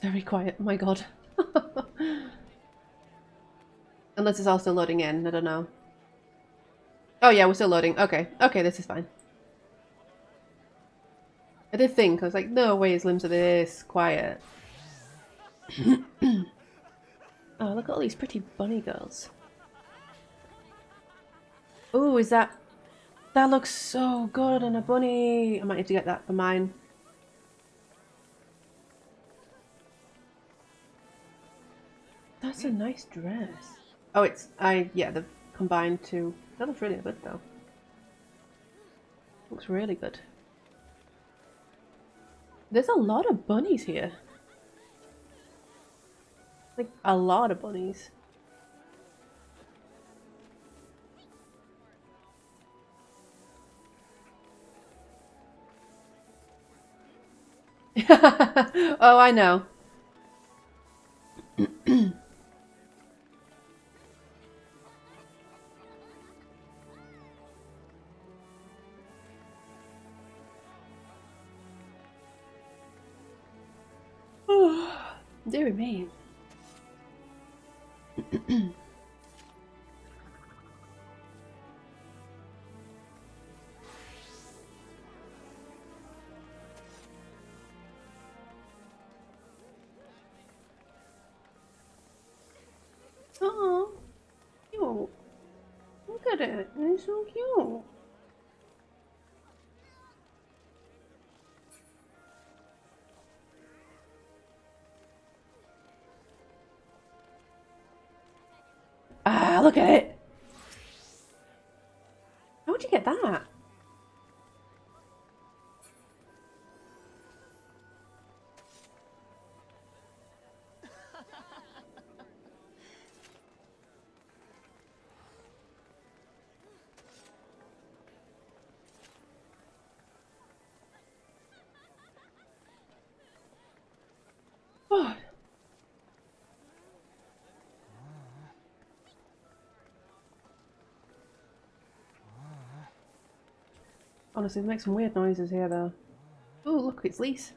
very quiet. Oh my god. Unless it's all still loading in, I don't know. Oh yeah, we're still loading. Okay, okay, this is fine. I did think, I was like, no way is Limsa this quiet. Oh, look at all these pretty bunny girls. Oh, is that... That looks so good on a bunny. I might need to get that for mine. That's a nice dress. Oh, it's... yeah, they've combined two. That looks really good, though. Looks really good. There's a lot of bunnies here. Like, a lot of bunnies. Oh, I know. Oh, dear me. Oh, cute. Look at it. It's so cute. Ah, look at it. How'd you get that? Oh. Honestly, they make some weird noises here, though. Oh, look, it's Lise.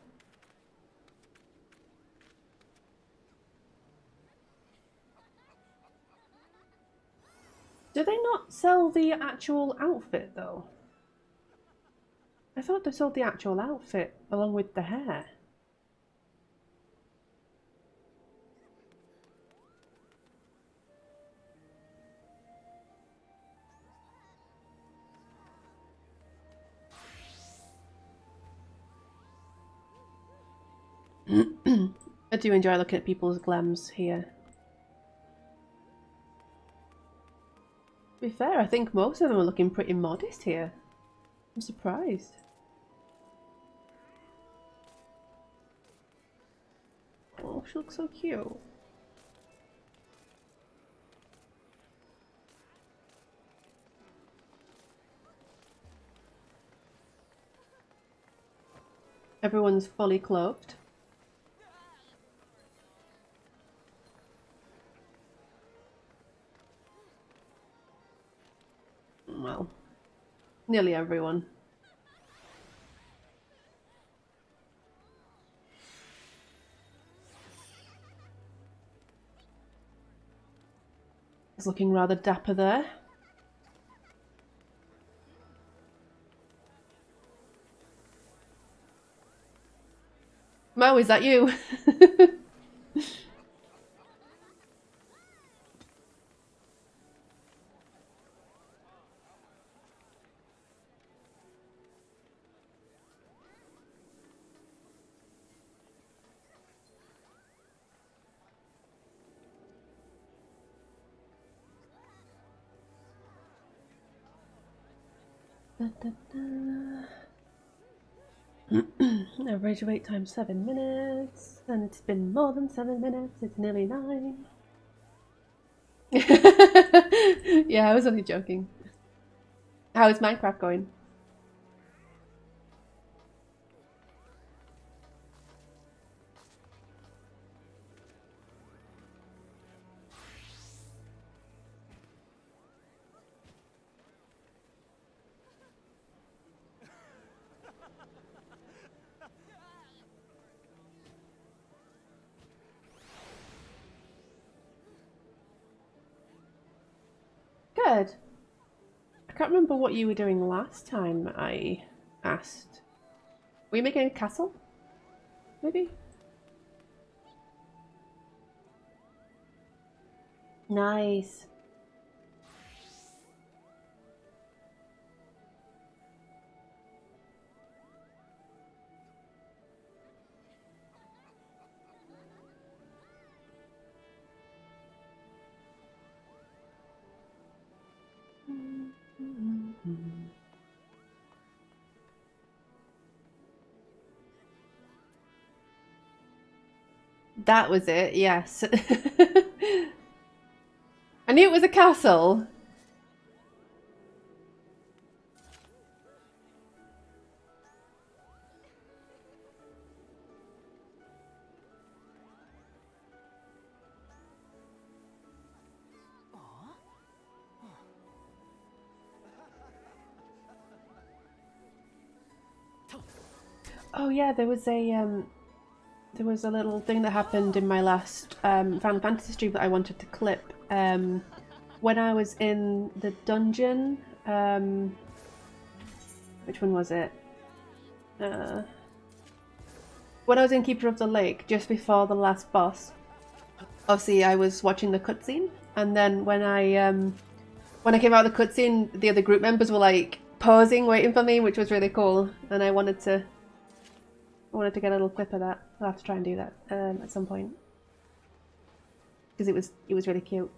Do they not sell the actual outfit, though? I thought they sold the actual outfit along with the hair. I do enjoy looking at people's glams here. To be fair, I think most of them are looking pretty modest here. I'm surprised. Oh, she looks so cute. Everyone's fully cloaked. Well, nearly everyone. It's looking rather dapper there. Mo, is that you? Average wait time 7 minutes, and it's been more than 7 minutes, it's nearly 9. Yeah, I was only joking. How is Minecraft going? Good. I can't remember what you were doing last time I asked. Were you making a castle? Maybe? Nice. That was it, yes. I knew it was a castle. Oh yeah, there was a little thing that happened in my last Final Fantasy stream that I wanted to clip. When I was in the dungeon, which one was it? When I was in Keeper of the Lake, just before the last boss, obviously I was watching the cutscene, and then when I came out of the cutscene, the other group members were like posing, waiting for me, which was really cool, and I wanted to get a little clip of that. I'll have to try and do that at some point, because it was really cute.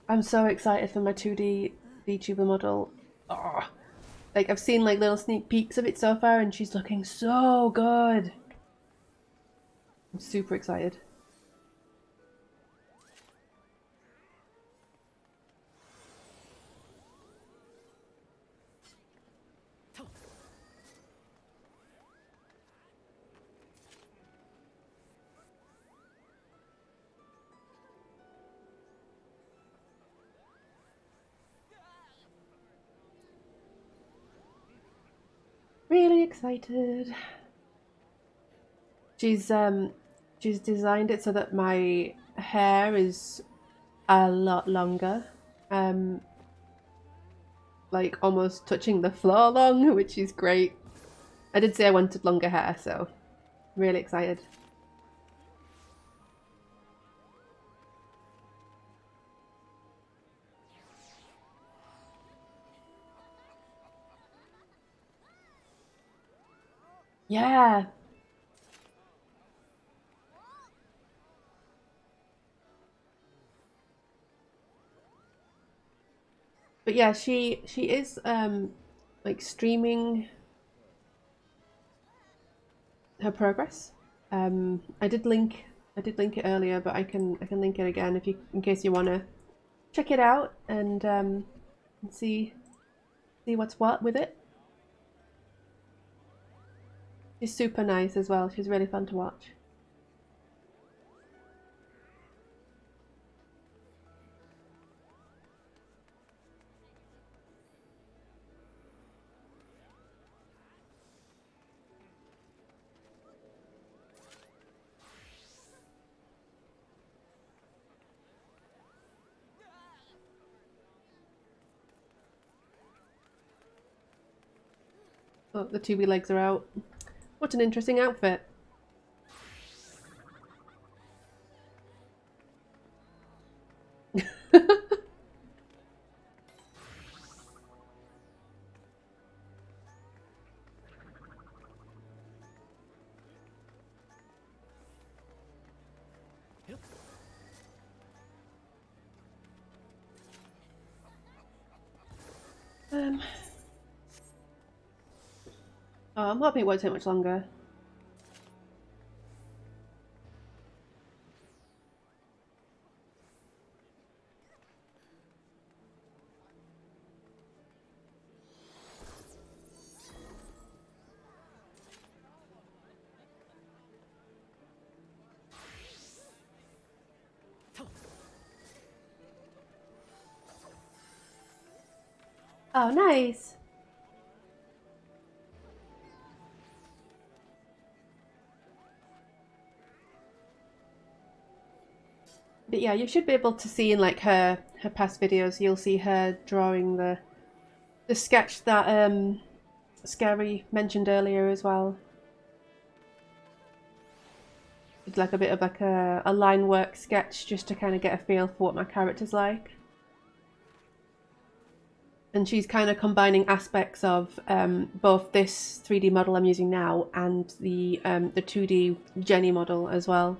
I'm so excited for my 2D VTuber model. Oh, like I've seen like little sneak peeks of it so far, and she's looking so good. I'm super excited. Really excited. She's designed it so that my hair is a lot longer, like almost touching the floor long, which is great. I did say I wanted longer hair, so really excited. Yeah. But yeah, she is like streaming her progress. I did link it earlier, but I can link it again if you, in case you want to check it out and see what's what with it. She's super nice as well. She's really fun to watch. Oh, the 2B legs are out. What an interesting outfit. Oh, I'm hoping it won't take much longer. Oh, nice. But yeah, you should be able to see in like her past videos, you'll see her drawing the sketch that Scary mentioned earlier as well. It's like a bit of like a line work sketch just to kind of get a feel for what my character's like. And she's kind of combining aspects of both this 3D model I'm using now and the 2D Jenny model as well.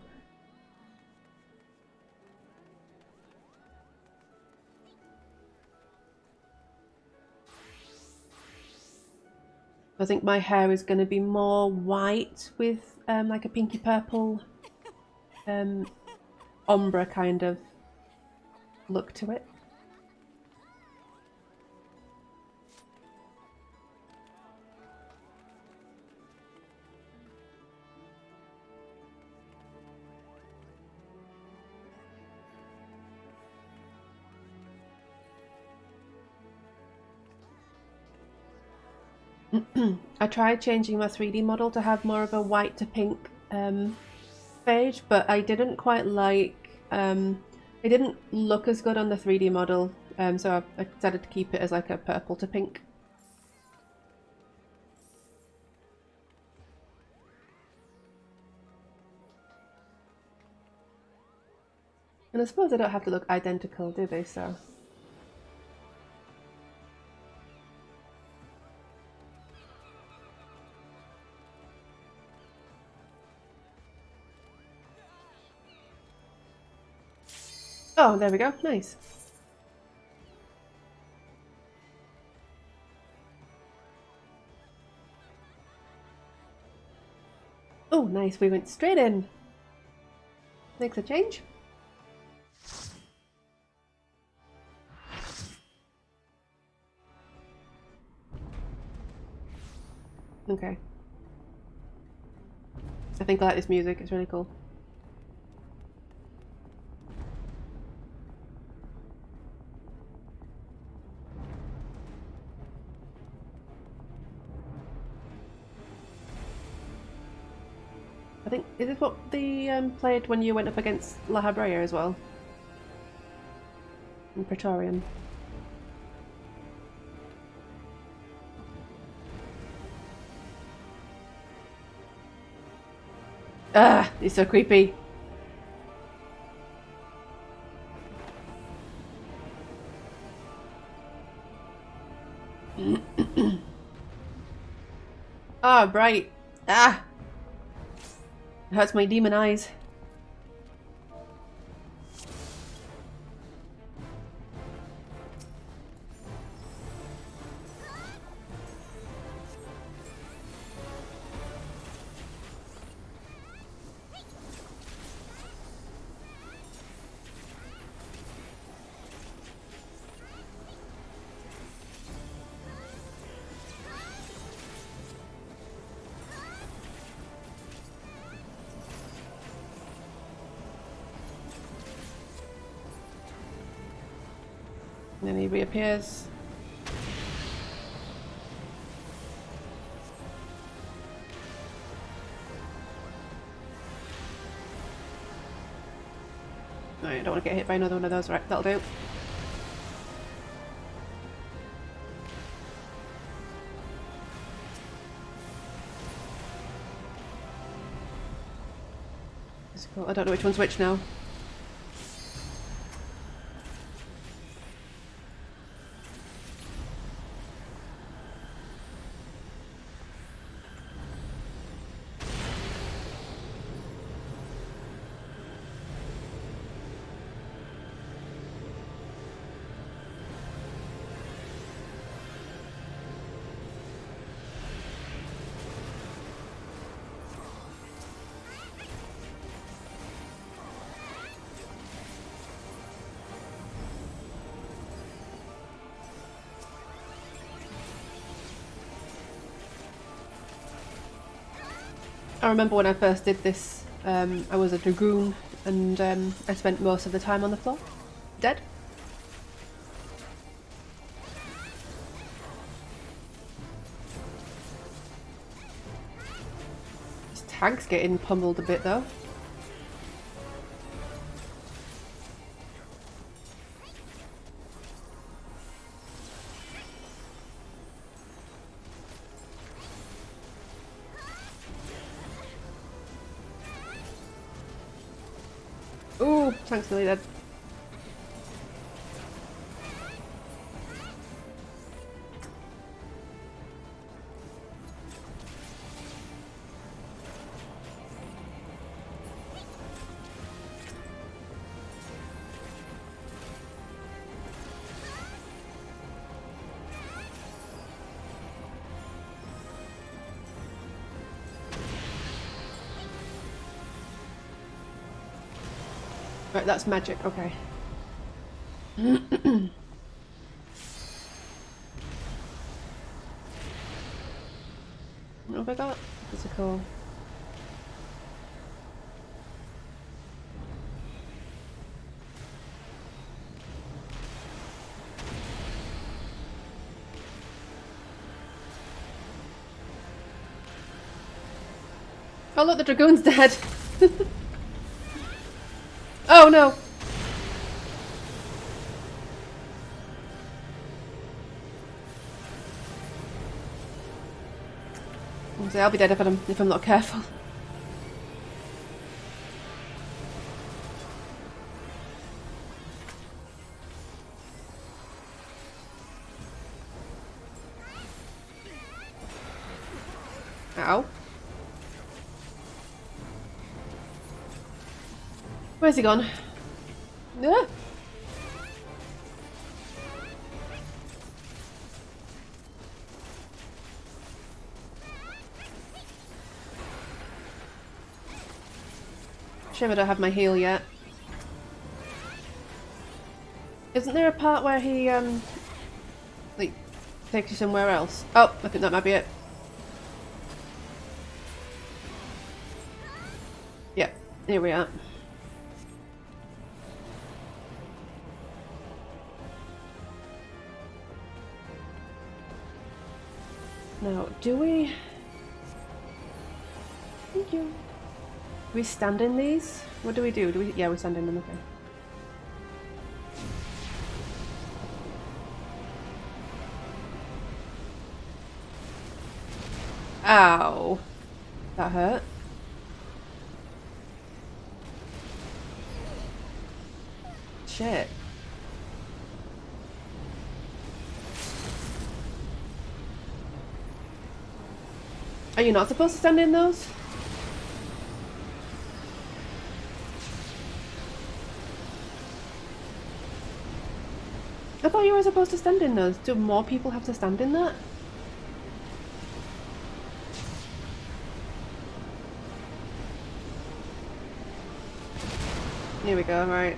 I think my hair is going to be more white with like a pinky purple ombre kind of look to it. I tried changing my 3D model to have more of a white to pink fade, but I didn't quite like, it didn't look as good on the 3D model, so I decided to keep it as like a purple to pink. And I suppose they don't have to look identical, do they, so... Oh, there we go. Nice. Oh, nice. We went straight in. Makes a change. Okay. I think I like this music. It's really cool. I think, is this what they played when you went up against La Habrea as well? In Praetorian. Ah, it's so creepy. Ah, bright. Ah! It hurts my demon eyes. And then he reappears. Right, I don't want to get hit by another one of those. Right, that'll do. Cool. I don't know which one's which now. I remember when I first did this, I was a dragoon and I spent most of the time on the floor, dead. This tank's getting pummeled a bit though. Ooh, tank's nearly dead. Right, that's magic, okay. What have I got? Physical. Oh look, the dragoon's dead! Oh no! I'll be dead if I'm not careful. Ow. Where's he gone? Ah. Shame I don't have my heal yet. Isn't there a part where he like takes you somewhere else? Oh, I think that might be it. Yeah, here we are. Now, do we... Thank you. Do we stand in these? What do we do? Yeah, we stand in them, okay. Ow. That hurt. Shit. Are you not supposed to stand in those? I thought you were supposed to stand in those. Do more people have to stand in that? Here we go, right.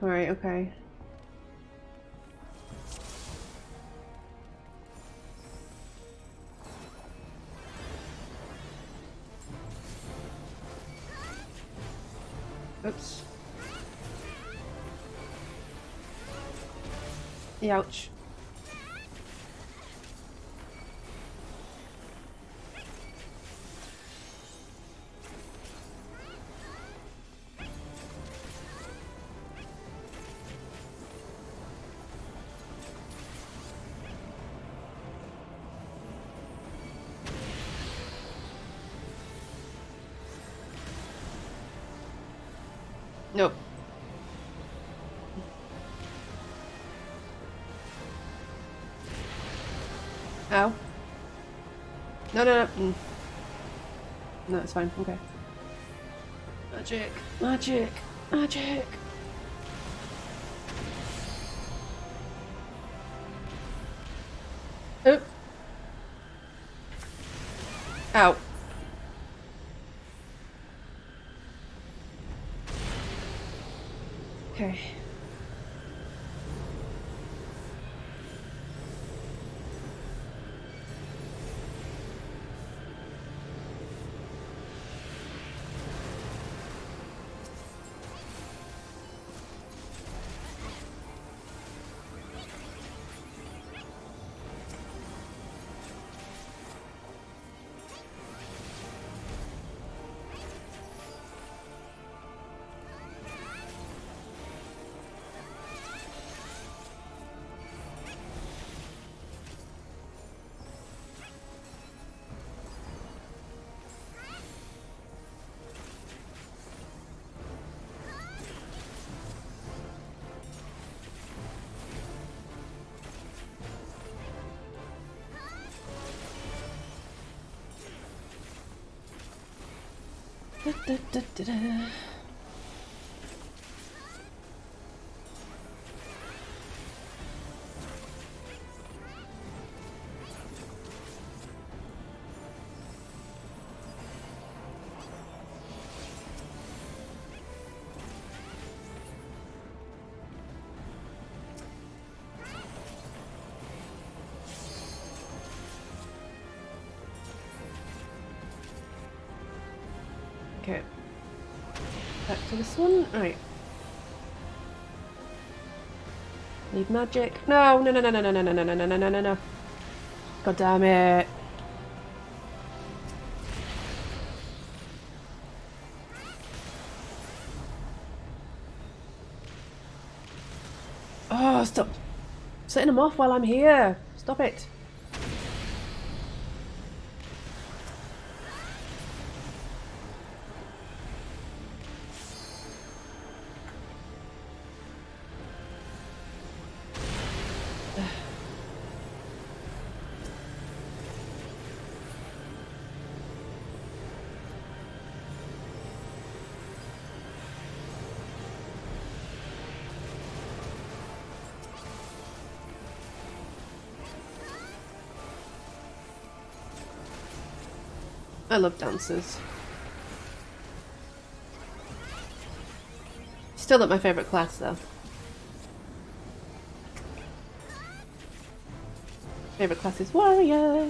Right, okay. Oops. Ouch. Nope. Ow. No, no, no. No, it's fine. Okay. Magic. Magic. Magic. Oh. Ow. Okay. Da, da, da, da, da. Okay. Back to this one. Right. Need magic. No, no, no, no, no, no, no, no, no, no, no, no, no, no. God damn it. Oh, stop setting them off while I'm here. Stop it. I love dancers. Still not my favourite class though. Favourite class is warrior.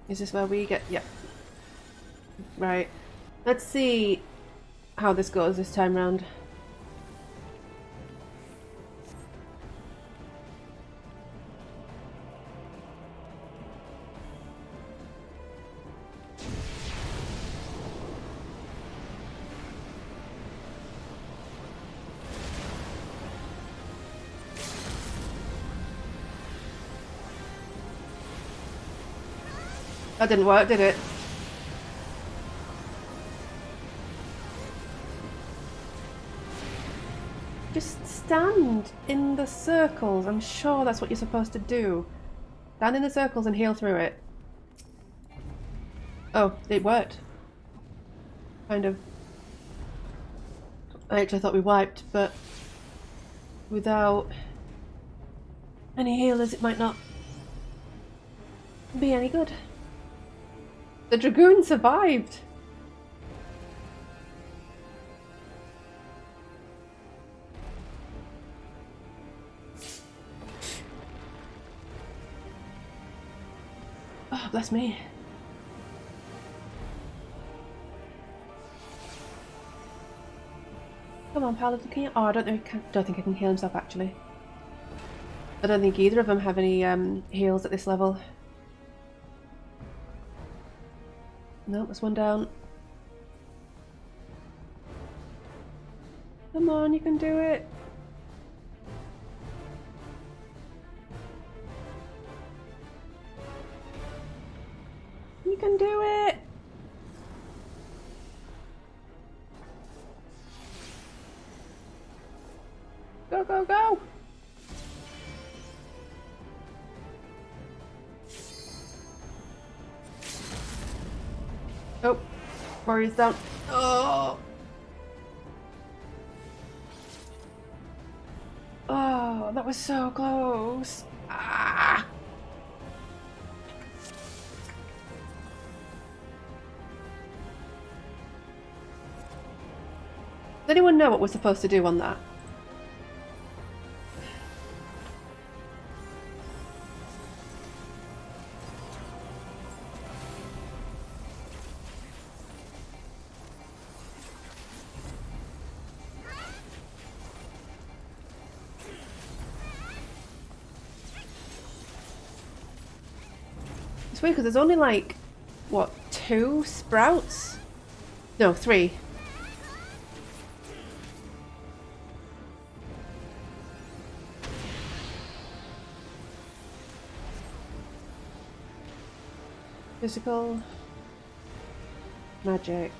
Is this where we get... Yep. Right. Let's see how this goes this time round. That didn't work, did it? Just stand in the circles. I'm sure that's what you're supposed to do. Stand in the circles and heal through it. Oh, it worked. Kind of. I actually thought we wiped, but without any healers it might not be any good. The Dragoon survived! Oh, bless me. Come on, Paladin, can you? Oh, I don't know. Don't think I can heal himself actually. I don't think either of them have any heals at this level. Nope, there's one down. Come on, you can do it. You can do it. Go, go, go. Oh, Warrior's down. Oh. Oh, that was so close. Ah. Does anyone know what we're supposed to do on that? It's weird because there's only like, what, 2 sprouts? No, 3. Physical. Magic.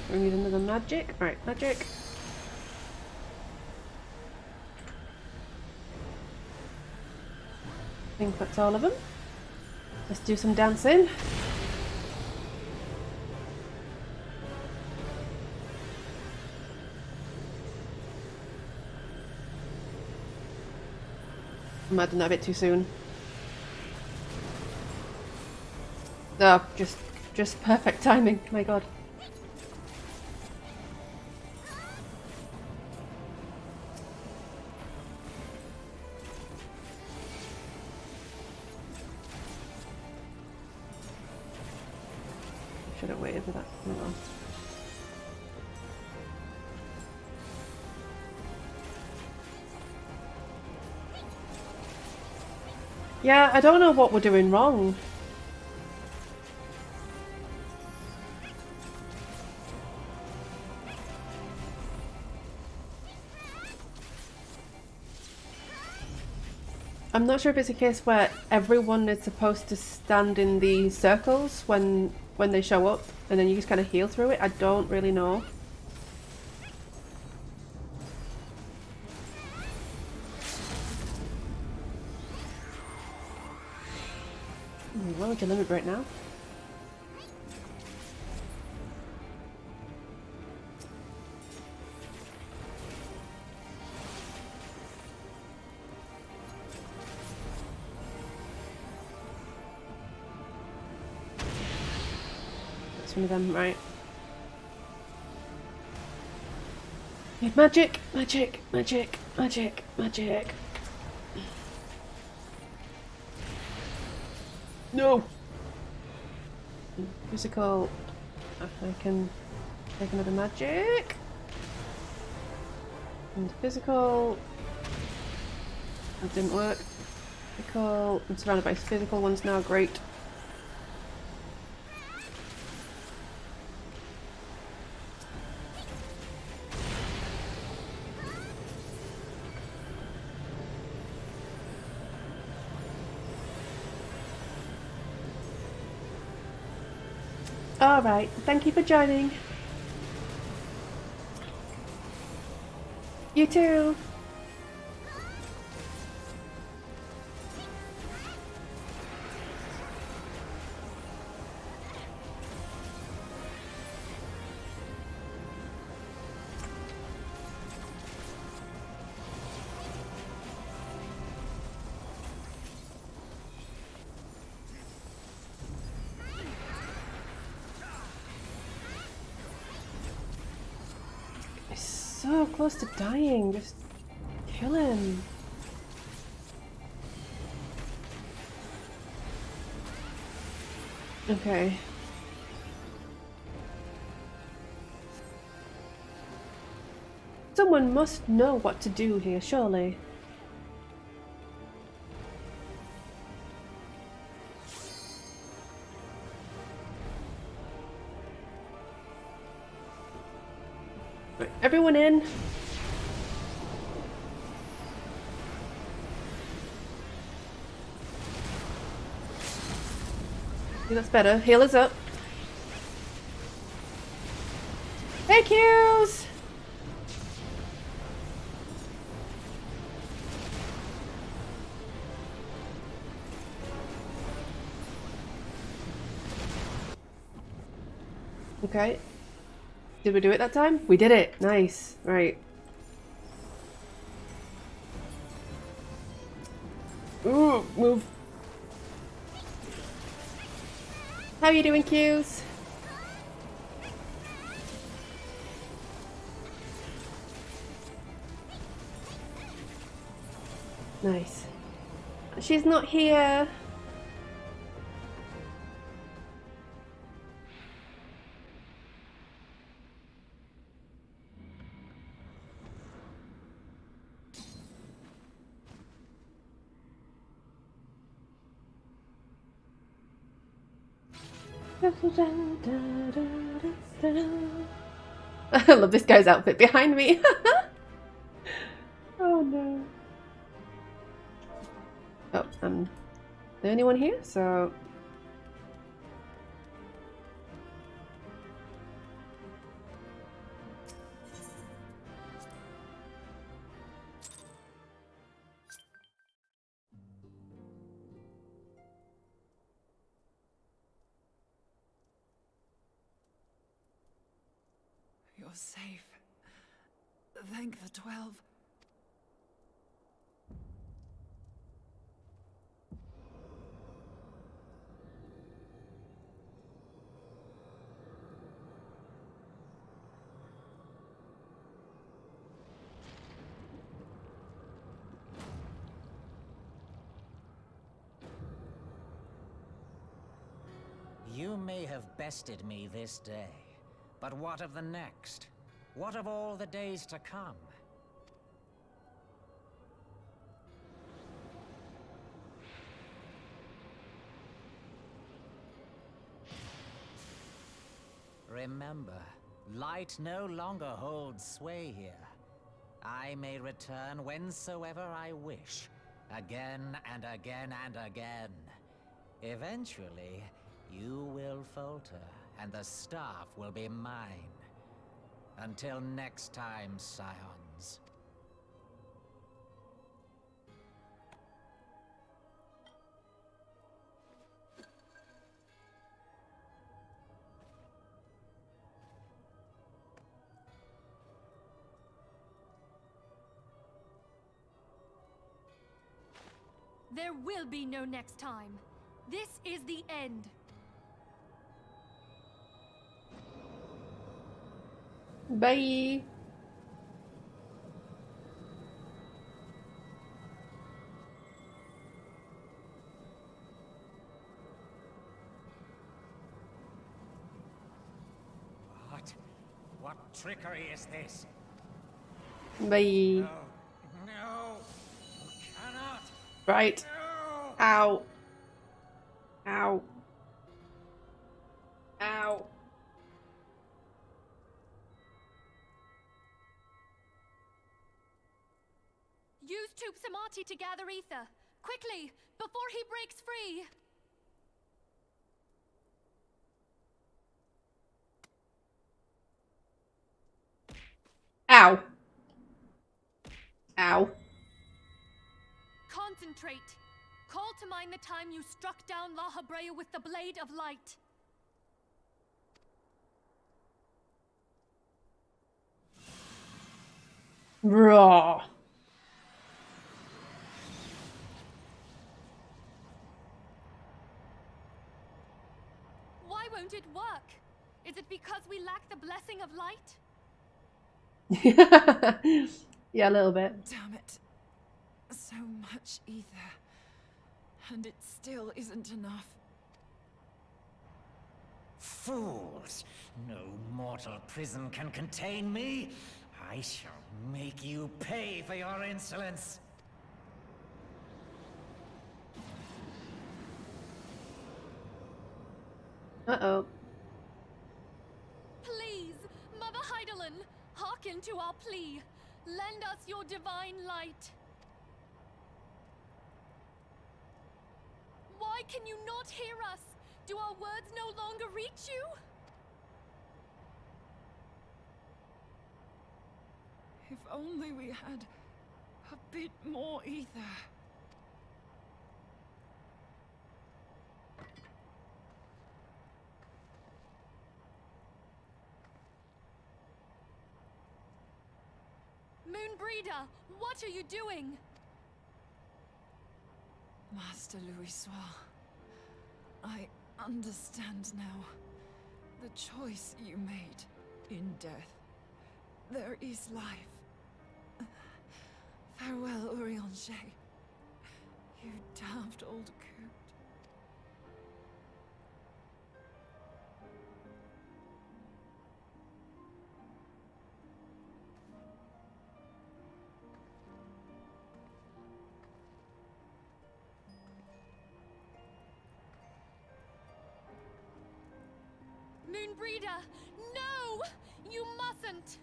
We need another magic. Right, magic. I think that's all of them. Let's do some dancing. I might have done that a bit too soon. Oh, just perfect timing. My god. Should have waited for that. Oh well. Yeah, I don't know what we're doing wrong. I'm not sure if it's a case where everyone is supposed to stand in the circles when they show up, and then you just kind of heal through it. I don't really know. Why would you limit right now? One of them, right? Magic, magic, magic, magic, magic. No! Physical. I can take another magic. And physical. That didn't work. Physical. I'm surrounded by physical ones now, great. Alright, thank you for joining. You too. so close to dying. Just kill him. Okay. Someone must know what to do here, surely. Right, everyone in. That's better. Healers up. Hey, Q's! Okay. Did we do it that time? We did it. Nice. Right. Ooh, move. How are you doing, Q's? Nice. She's not here. I love this guy's outfit behind me. Oh no. Oh, I'm the only one here, so... You're safe. Thank the 12. You may have bested me this day, but what of the next? What of all the days to come? Remember, light no longer holds sway here. I may return whensoever I wish, again and again and again. Eventually, you will falter, and the staff will be mine. Until next time, scions. There will be no next time. This is the end. Bye! What trickery is this? Bye! No, no, you cannot. Right. No. Ow. Ow. Ow. Use Tube Samati to gather ether. Quickly, before he breaks free. Ow. Ow. Concentrate. Call to mind the time you struck down La Habrea with the Blade of Light. Raw. Why won't it work? Is it because we lack the blessing of light? Yeah, a little bit. Damn it. So much ether. And it still isn't enough. Fools! No mortal prison can contain me. I shall make you pay for your insolence. Uh-oh. Please, Mother Heidelin, hearken to our plea. Lend us your divine light. Why can you not hear us? Do our words no longer reach you? If only we had a bit more ether. Moonbreeder, what are you doing? Master Louisoix, I understand now. The choice you made in death. There is life. Farewell, Urianger. You daft old coot. Moonbreeder, no! You mustn't!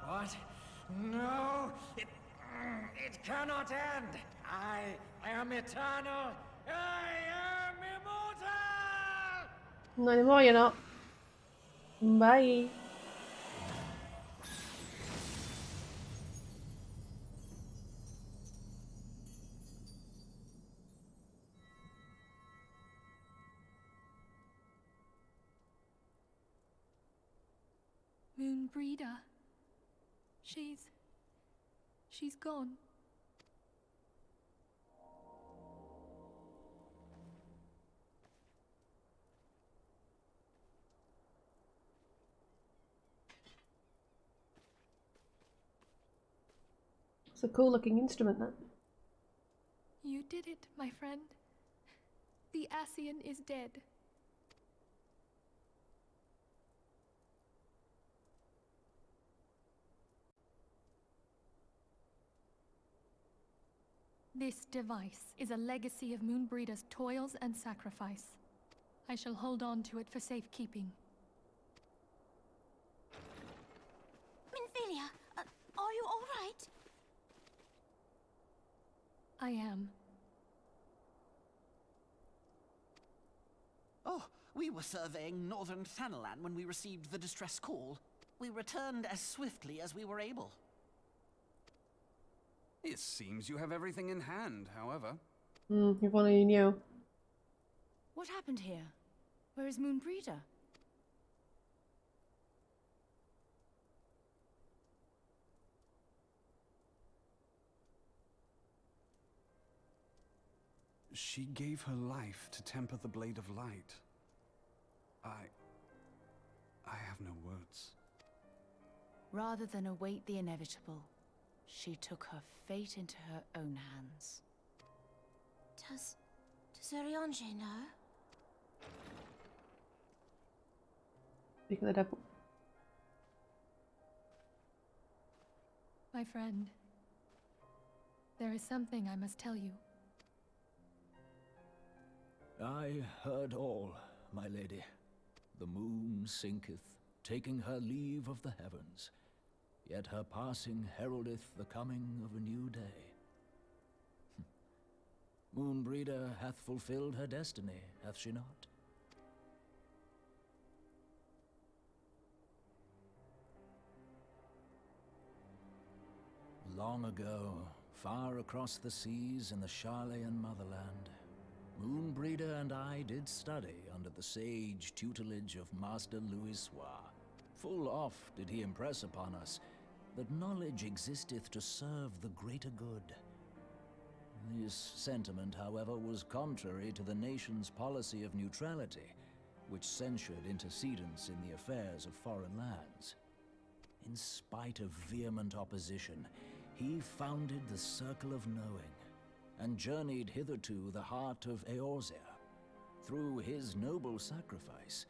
What? No! It cannot end! I am eternal! I am immortal! Not anymore, you're not. Bye. Moonbreeder. She's gone. It's a cool looking instrument, that. You did it, my friend. The Ascian is dead. This device is a legacy of Moonbreeder's toils and sacrifice. I shall hold on to it for safekeeping. Minfilia, are you all right? I am. Oh, we were surveying northern Thanalan when we received the distress call. We returned as swiftly as we were able. It seems you have everything in hand, however. If only you knew. What happened here? Where is Moonbreeder? She gave her life to temper the Blade of Light. I have no words. Rather than await the inevitable, she took her fate into her own hands. Does Urianger know? Speak of the devil. My friend, there is something I must tell you. I heard all, my lady. The moon sinketh, taking her leave of the heavens. Yet her passing heraldeth the coming of a new day. Moonbreeder hath fulfilled her destiny, hath she not? Long ago, far across the seas in the Charlayan motherland, Moonbreeder and I did study under the sage tutelage of Master Louisoix. Full oft did he impress upon us that knowledge existeth to serve the greater good. This sentiment, however, was contrary to the nation's policy of neutrality, which censured intercedence in the affairs of foreign lands. In spite of vehement opposition, he founded the Circle of Knowing, and journeyed hither to the heart of Eorzea. Through his noble sacrifice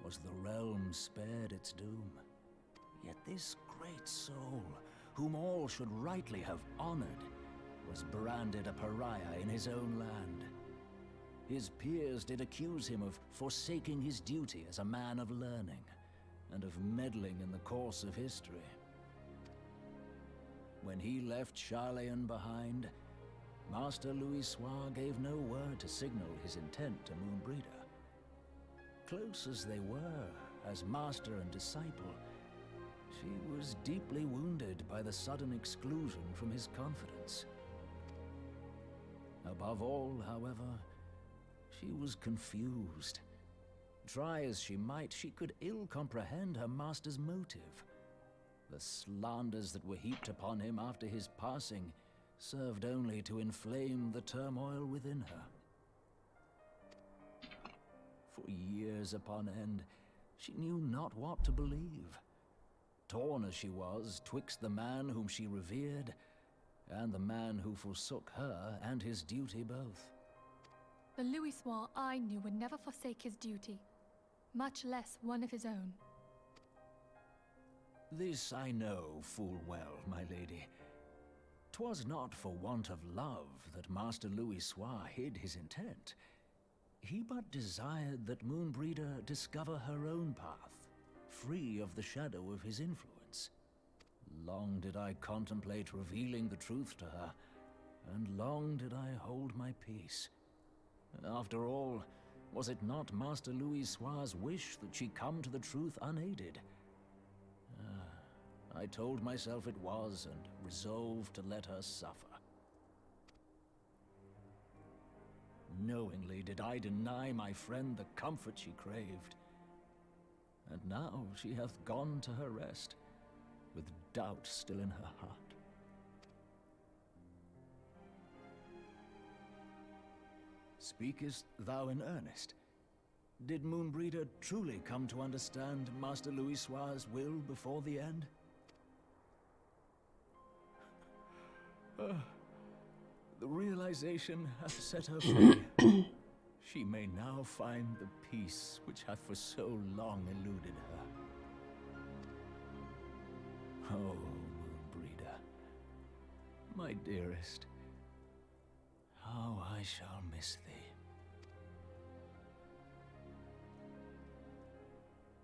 was the realm spared its doom. Yet this great soul, whom all should rightly have honored, was branded a pariah in his own land. His peers did accuse him of forsaking his duty as a man of learning, and of meddling in the course of history. When he left Charlayan behind, Master Louisoix gave no word to signal his intent to Moonbreeder. Close as they were, as master and disciple, she was deeply wounded by the sudden exclusion from his confidence. Above all, however, she was confused. Try as she might, she could ill comprehend her master's motive. The slanders that were heaped upon him after his passing served only to inflame the turmoil within her. For years upon end, she knew not what to believe. Torn as she was twixt the man whom she revered and the man who forsook her and his duty both. The Louisoix I knew would never forsake his duty, much less one of his own. This I know full well, my lady. 'Twas not for want of love that Master Louisoix hid his intent. He but desired that Moonbreeder discover her own path, free of the shadow of his influence. Long did I contemplate revealing the truth to her, and long did I hold my peace. After all, was it not Master Louisoix's wish that she come to the truth unaided? I told myself it was, and resolved to let her suffer. Knowingly did I deny my friend the comfort she craved. And now she hath gone to her rest, with doubt still in her heart. Speakest thou in earnest? Did Moonbreeder truly come to understand Master Louisoix's will before the end? The realization hath set her free. She may now find the peace which hath for so long eluded her. Oh, Moonbreeder, my dearest, how I shall miss thee.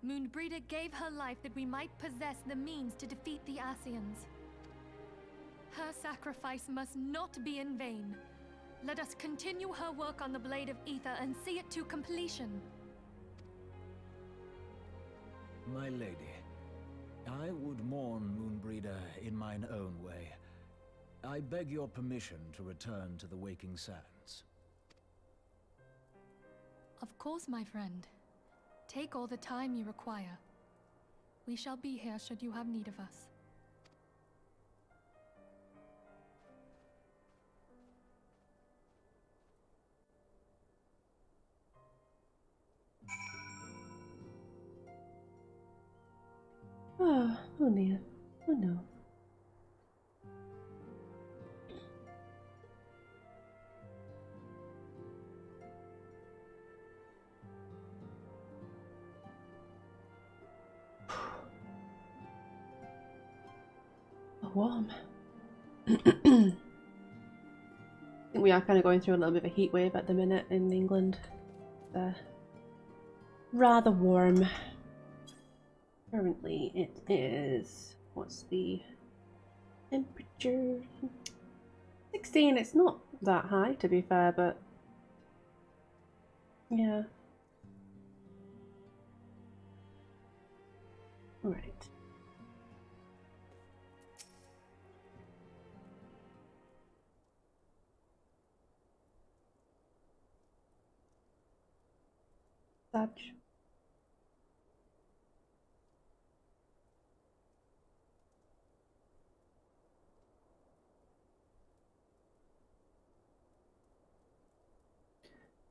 Moonbreeder gave her life that we might possess the means to defeat the Ascians. Her sacrifice must not be in vain. Let us continue her work on the Blade of Ether and see it to completion. My lady, I would mourn Moonbreeder in mine own way. I beg your permission to return to the Waking Sands. Of course, my friend. Take all the time you require. We shall be here should you have need of us. Oh dear. Oh no. Oh, warm. I think we are kind of going through a little bit of a heat wave at the minute in England. Rather warm. Currently it is, what's the temperature? 16, it's not that high to be fair, but yeah. Right. Such.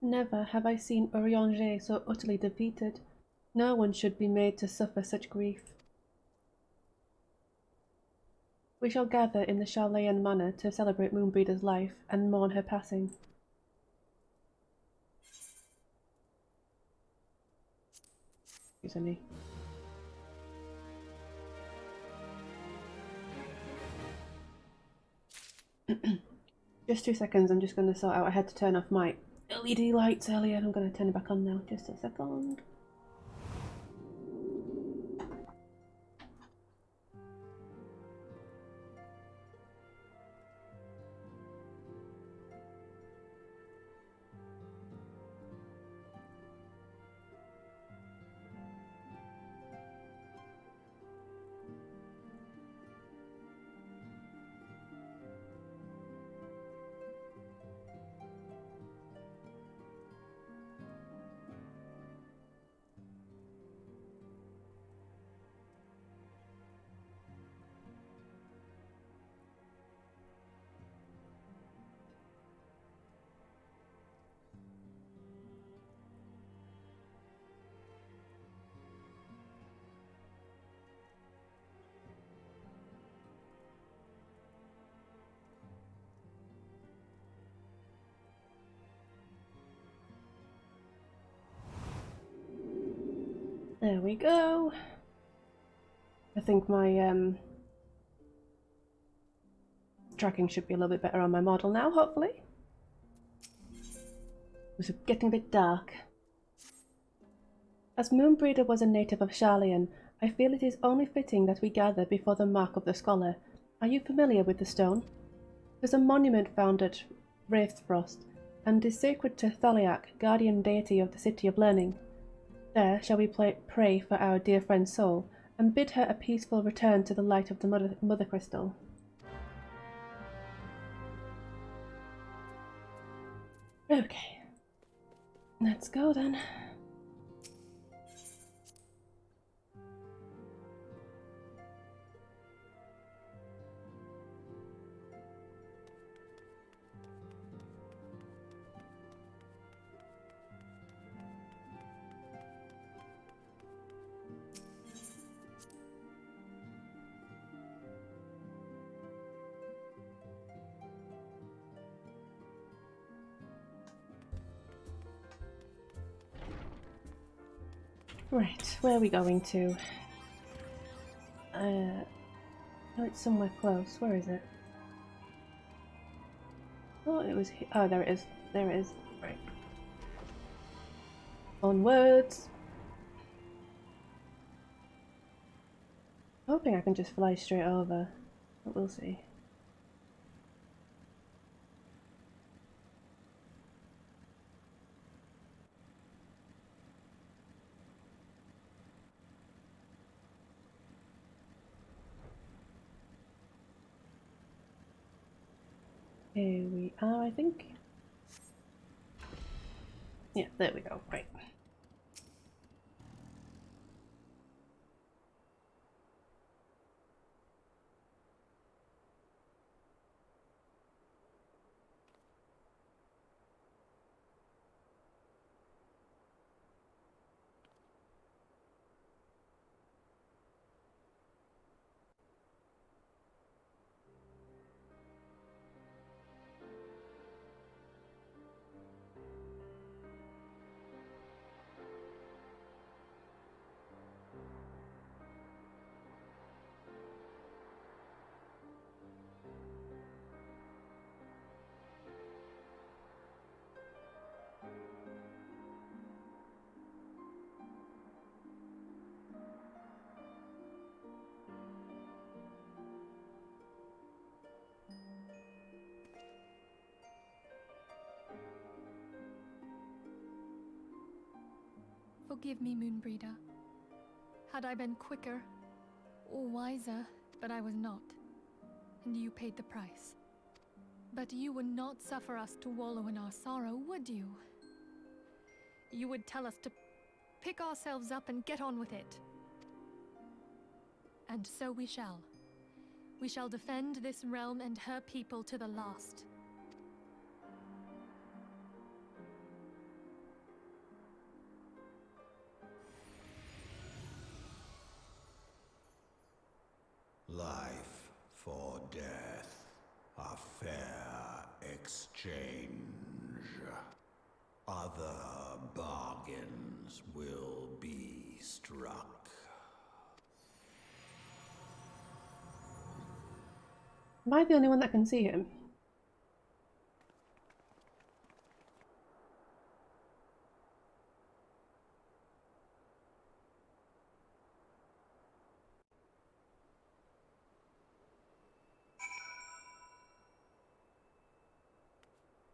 Never have I seen Urianger so utterly defeated. No one should be made to suffer such grief. We shall gather in the Charlayan Manor to celebrate Moonbreeder's life and mourn her passing. Excuse me. Just 2 seconds, I'm just going to sort out. I had to turn off my LED lights earlier. I'm going to turn it back on now. Just a second. There we go. I think my tracking should be a little bit better on my model now, hopefully. It was getting a bit dark. As Moonbreeder was a native of Charlayan, I feel it is only fitting that we gather before the Mark of the Scholar. Are you familiar with the stone? There's a monument found at Wraithfrost, and is sacred to Thaliak, guardian deity of the City of Learning. There shall we pray for our dear friend's soul, and bid her a peaceful return to the light of the Mother Crystal. Okay. Let's go then. Right, where are we going to? Oh, it's somewhere close. Where is it? Oh, it was here. Oh, there it is. There it is. Right. Onwards. Hoping I can just fly straight over, but we'll see. Here we are, I think. Yeah, there we go. Right. Forgive me, Moonbreeder. Had I been quicker or wiser, but I was not, and you paid the price. But you would not suffer us to wallow in our sorrow, would you? You would tell us to pick ourselves up and get on with it. And so we shall. We shall defend this realm and her people to the last. exchange. Other bargains will be struck. Am I the only one that can see him?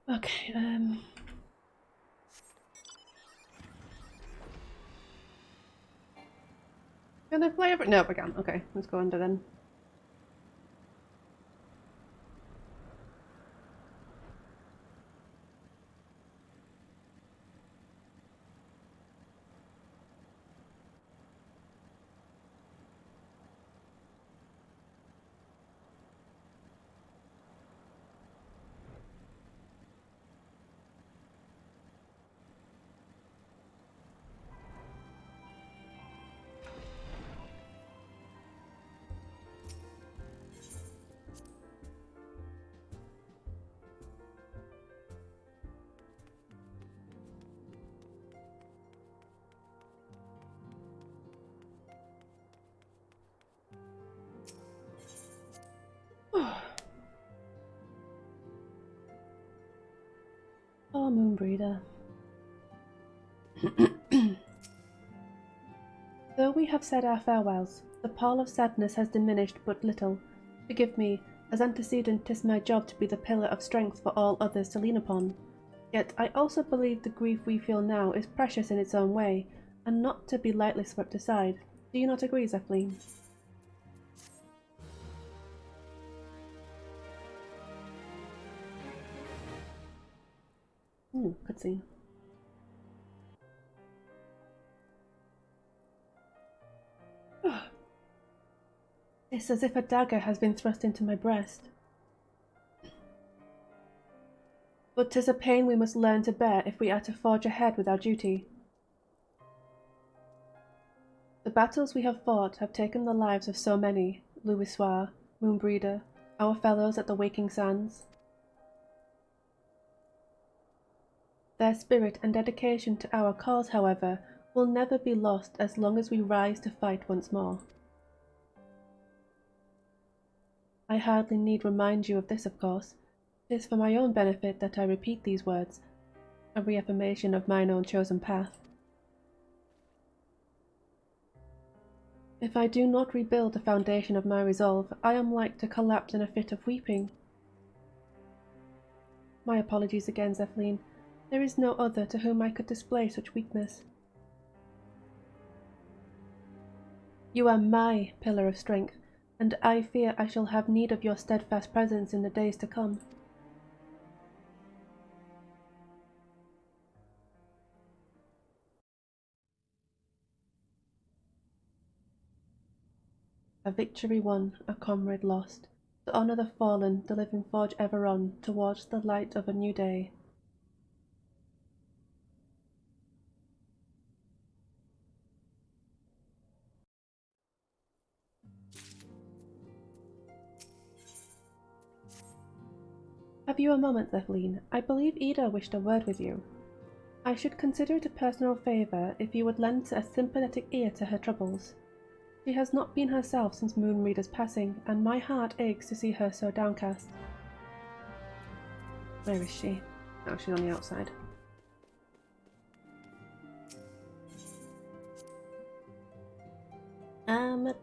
Okay, can I fly over? Nope, I can't. Okay, let's go under then. Oh, Moonbreeder. Though we have said our farewells, the pall of sadness has diminished but little. Forgive me, as antecedent 'tis my job to be the pillar of strength for all others to lean upon. Yet I also believe the grief we feel now is precious in its own way, and not to be lightly swept aside. Do you not agree, Zephyline? Cutscene. It's as if a dagger has been thrust into my breast. But 'tis a pain we must learn to bear if we are to forge ahead with our duty. The battles we have fought have taken the lives of so many, Louisoix, Moonbreeder, our fellows at the Waking Sands. Their spirit and dedication to our cause, however, will never be lost as long as we rise to fight once more. I hardly need remind you of this, of course. It is for my own benefit that I repeat these words, a reaffirmation of mine own chosen path. If I do not rebuild the foundation of my resolve, I am like to collapse in a fit of weeping. My apologies again, Zephyline. There is no other to whom I could display such weakness. You are my pillar of strength, and I fear I shall have need of your steadfast presence in the days to come. A victory won, a comrade lost. To honour the fallen, the living forge ever on, towards the light of a new day. Have you a moment, Zephyline? I believe Ida wished a word with you. I should consider it a personal favour if you would lend a sympathetic ear to her troubles. She has not been herself since Moonbreeder's passing, and my heart aches to see her so downcast. Where is she? Oh, she's on the outside.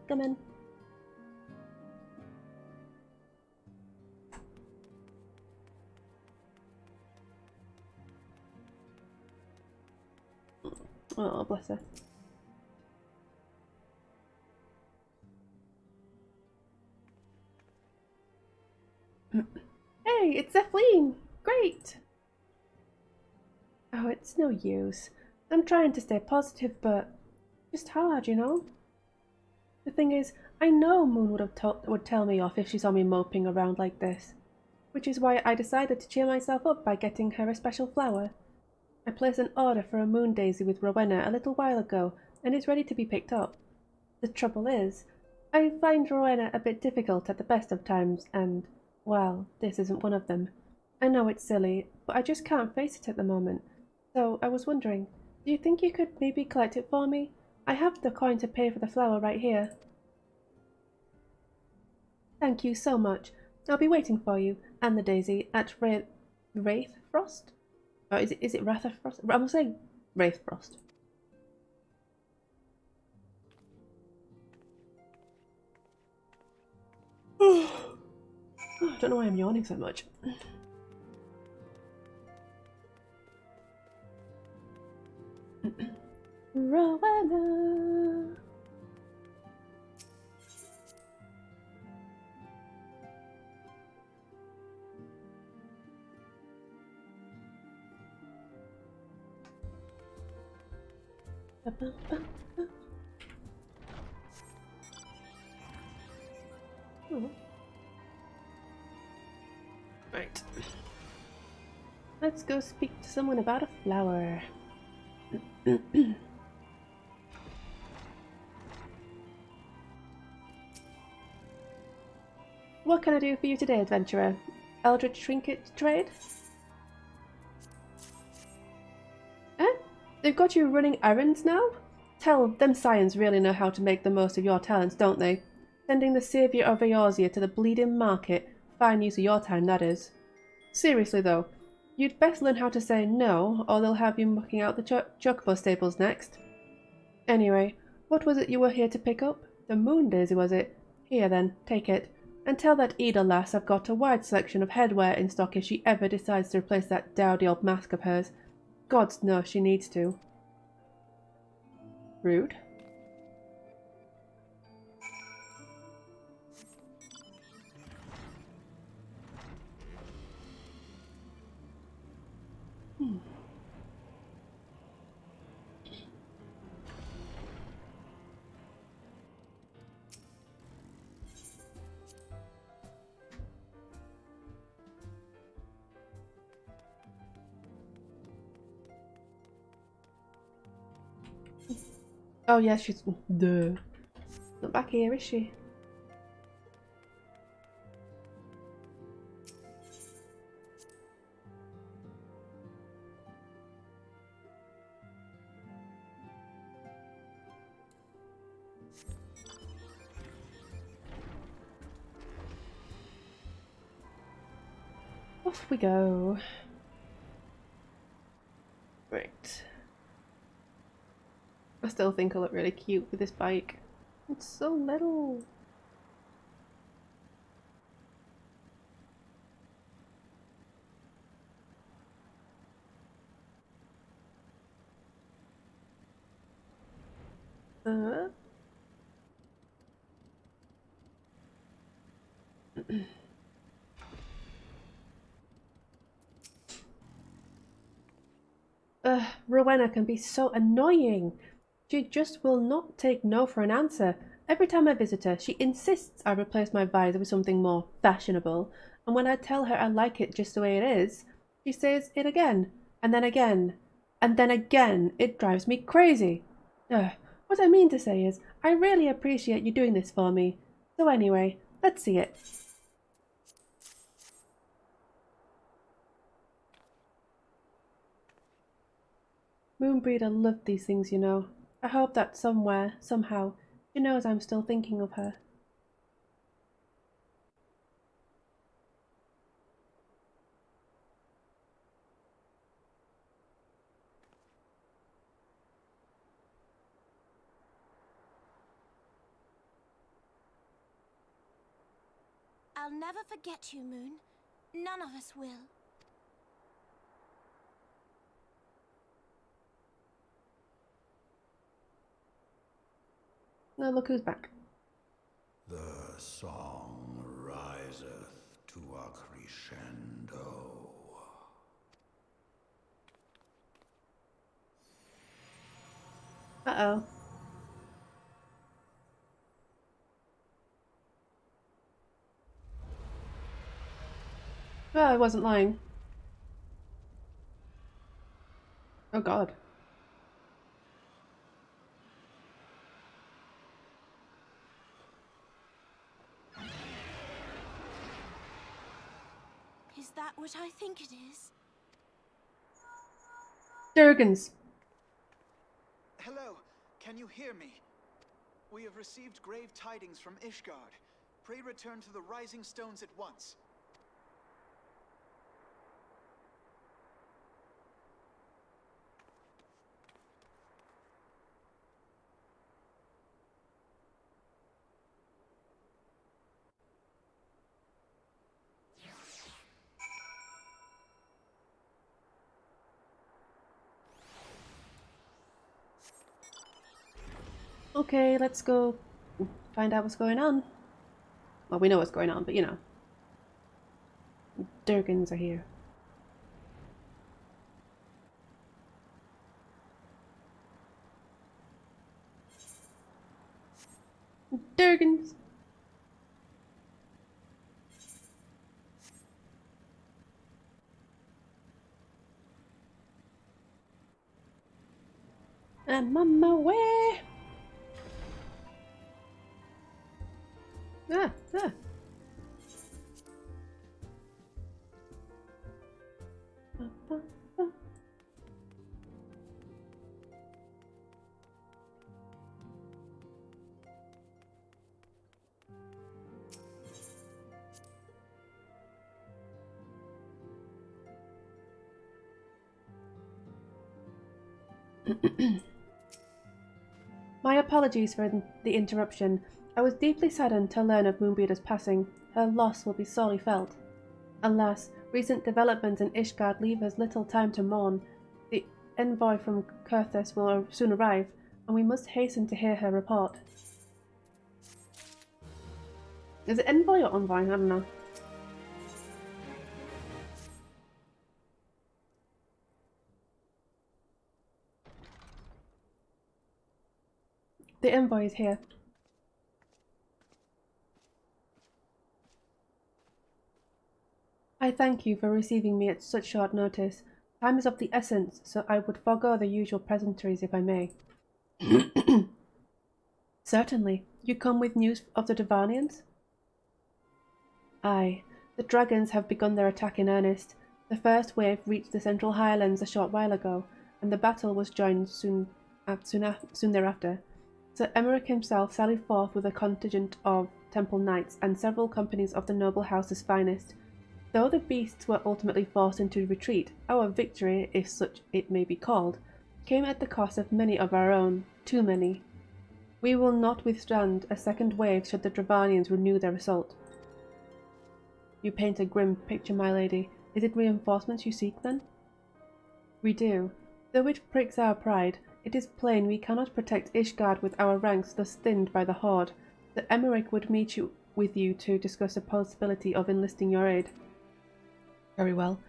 Come in. Oh, bless her. Hey, it's Zephyline! Great! Oh, it's no use. I'm trying to stay positive, but just hard, you know? The thing is, I know Moon would tell me off if she saw me moping around like this, which is why I decided to cheer myself up by getting her a special flower. I placed an order for a moon daisy with Rowena a little while ago, and it's ready to be picked up. The trouble is, I find Rowena a bit difficult at the best of times, and, well, this isn't one of them. I know it's silly, but I just can't face it at the moment. So, I was wondering, do you think you could maybe collect it for me? I have the coin to pay for the flower right here. Thank you so much. I'll be waiting for you, and the daisy, at Wraithfrost? Oh, is it Ratherfrost? I'm gonna say Wraithfrost. I don't know why I'm yawning so much. Rowena. Oh. Right. Let's go speak to someone about a flower. What can I do for you today, adventurer? Eldritch trinket trade? Eh? They've got you running errands now? Tell them Scions really know how to make the most of your talents, don't they? Sending the saviour of Eorzea to the bleeding market. Fine use of your time, that is. Seriously though, you'd best learn how to say no, or they'll have you mucking out the chocobo stables next. Anyway, what was it you were here to pick up? The moon daisy, was it? Here then, take it. And tell that Eda lass I've got a wide selection of headwear in stock if she ever decides to replace that dowdy old mask of hers. Gods knows she needs to. Rude. Oh yeah, she's... Duh. Not back here, is she? Off we go. Right. I still think I look really cute with this bike. It's so little. Rowena can be so annoying. She just will not take no for an answer. Every time I visit her, she insists I replace my visor with something more fashionable, and when I tell her I like it just the way it is, she says it again, and then again, and then again. It drives me crazy. What I mean to say is, I really appreciate you doing this for me. So anyway, let's see it. Moonbreeder loved these things, you know. I hope that somewhere, somehow, she knows I'm still thinking of her. I'll never forget you, Moon. None of us will. No, look who's back. The song riseth to a crescendo. Uh-oh. Oh, I wasn't lying. Oh god. Is that what I think it is? Durgans. Hello, can you hear me? We have received grave tidings from Ishgard. Pray return to the Rising Stones at once. Okay, let's go find out what's going on. Well, we know what's going on, but you know. Durgans are here. Durgans! I'm on my way! Ah, ah. My apologies for the interruption. I was deeply saddened to learn of Moonbeater's passing. Her loss will be sorely felt. Alas, recent developments in Ishgard leave us little time to mourn. The envoy from Kurthus will soon arrive, and we must hasten to hear her report. Is it envoy or envoy? I don't know. The envoy is here. I thank you for receiving me at such short notice. Time is of the essence, so I would forego the usual pleasantries if I may. Certainly. You come with news of the Devarnians? Aye. The dragons have begun their attack in earnest. The first wave reached the Central Highlands a short while ago, and the battle was joined soon thereafter. Sir Emmerich himself sallied forth with a contingent of Temple Knights and several companies of the noble house's finest. Though the beasts were ultimately forced into retreat, our victory, if such it may be called, came at the cost of many of our own, too many. We will not withstand a second wave should the Devarnians renew their assault. You paint a grim picture, my lady. Is it reinforcements you seek, then? We do. Though it pricks our pride, it is plain we cannot protect Ishgard with our ranks thus thinned by the Horde. Sir Emmerich would meet with you to discuss the possibility of enlisting your aid. Very well.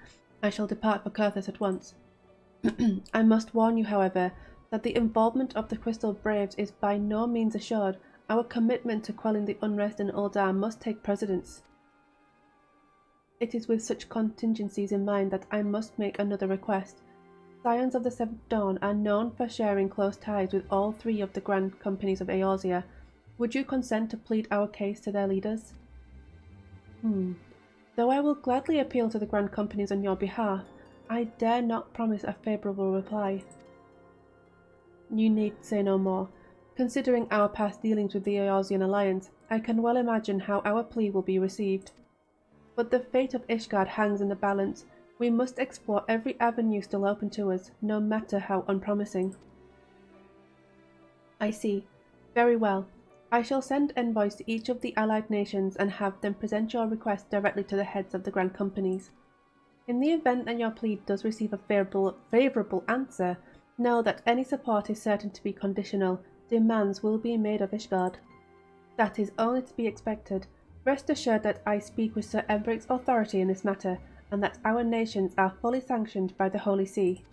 I shall depart for Kurthus at once. I must warn you, however, that the involvement of the Crystal Braves is by no means assured. Our commitment to quelling the unrest in Uldar must take precedence. It is with such contingencies in mind that I must make another request. Scions of the Seventh Dawn are known for sharing close ties with all three of the grand companies of Eorzea. Would you consent to plead our case to their leaders? Though I will gladly appeal to the grand companies on your behalf, I dare not promise a favourable reply. You need say no more. Considering our past dealings with the Eorzean Alliance, I can well imagine how our plea will be received. But the fate of Ishgard hangs in the balance. We must explore every avenue still open to us, no matter how unpromising. I see. Very well. I shall send envoys to each of the allied nations and have them present your request directly to the heads of the grand companies. In the event that your plea does receive a favourable answer, know that any support is certain to be conditional. Demands will be made of Ishgard. That is only to be expected. Rest assured that I speak with Sir Emberich's authority in this matter, and that our nations are fully sanctioned by the Holy See.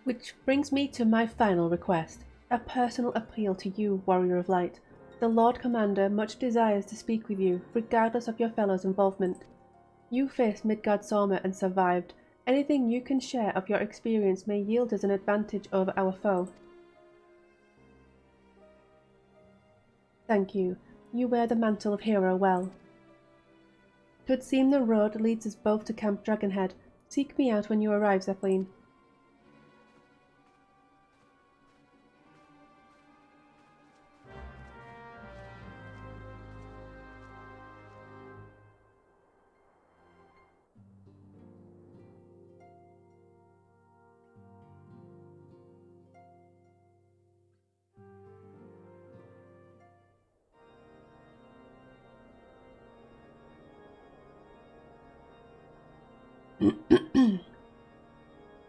Which brings me to my final request, a personal appeal to you, Warrior of Light. The Lord Commander much desires to speak with you, regardless of your fellows' involvement. You faced Midgard-Sormer and survived. Anything you can share of your experience may yield us an advantage over our foe. Thank you. You wear the mantle of hero well. 'Twould seem the road leads us both to Camp Dragonhead. Seek me out when you arrive, Zephyline.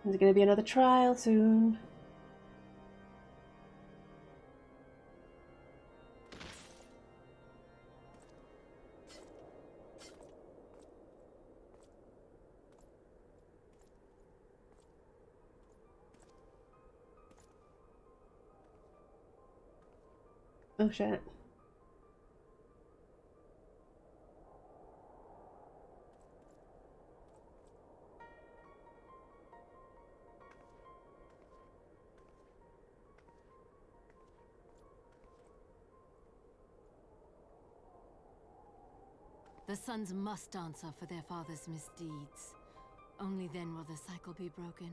There's going to be another trial soon. Oh shit. The sons must answer for their father's misdeeds. Only then will the cycle be broken.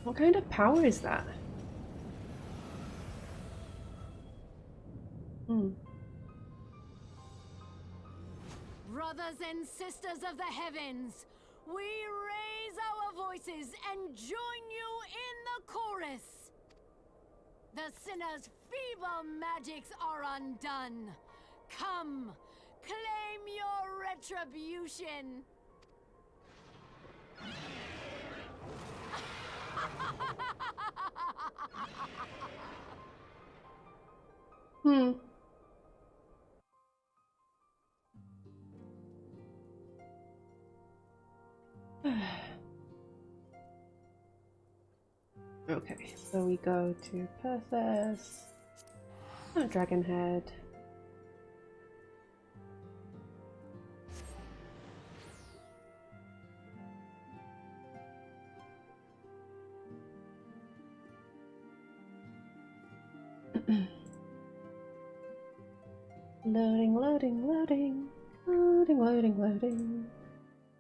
What kind of power is that? Brothers and sisters of the heavens, we raise our voices and join you in the chorus. The sinner's feeble magics are undone. Come, claim your retribution. Okay, so we go to Perthus, Dragonhead. Loading, loading, loading, loading, loading, loading.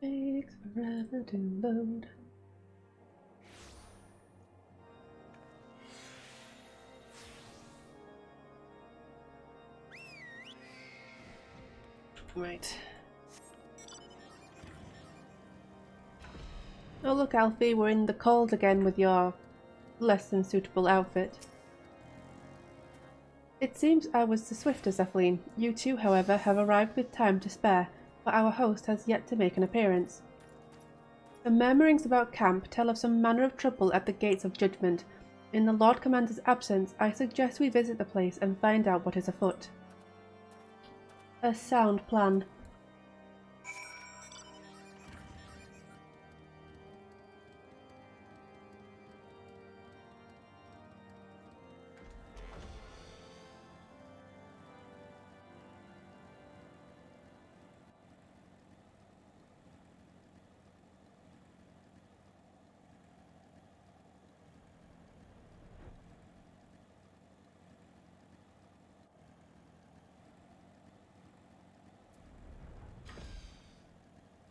Takes forever to load. Right. Oh look, Alfie, we're in the cold again with your less than suitable outfit. It seems I was the swifter, Zephyline. You two, however, have arrived with time to spare, for our host has yet to make an appearance. The murmurings about camp tell of some manner of trouble at the gates of judgment. In the Lord Commander's absence, I suggest we visit the place and find out what is afoot. A sound plan.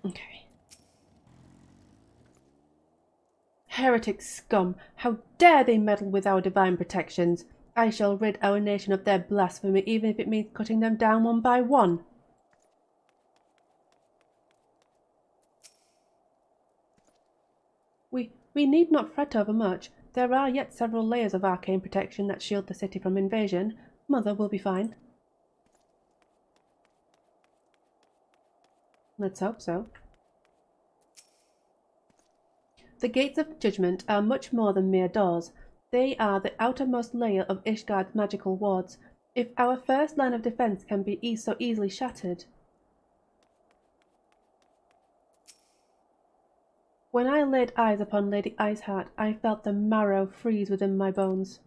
Okay. Heretic scum! How dare they meddle with our divine protections! I shall rid our nation of their blasphemy, even if it means cutting them down one by one. We need not fret over much. There are yet several layers of arcane protection that shield the city from invasion. Mother will be fine. Let's hope so. The gates of judgment are much more than mere doors. They are the outermost layer of Ishgard's magical wards. If our first line of defense can be so easily shattered... When I laid eyes upon Lady Iceheart, I felt the marrow freeze within my bones.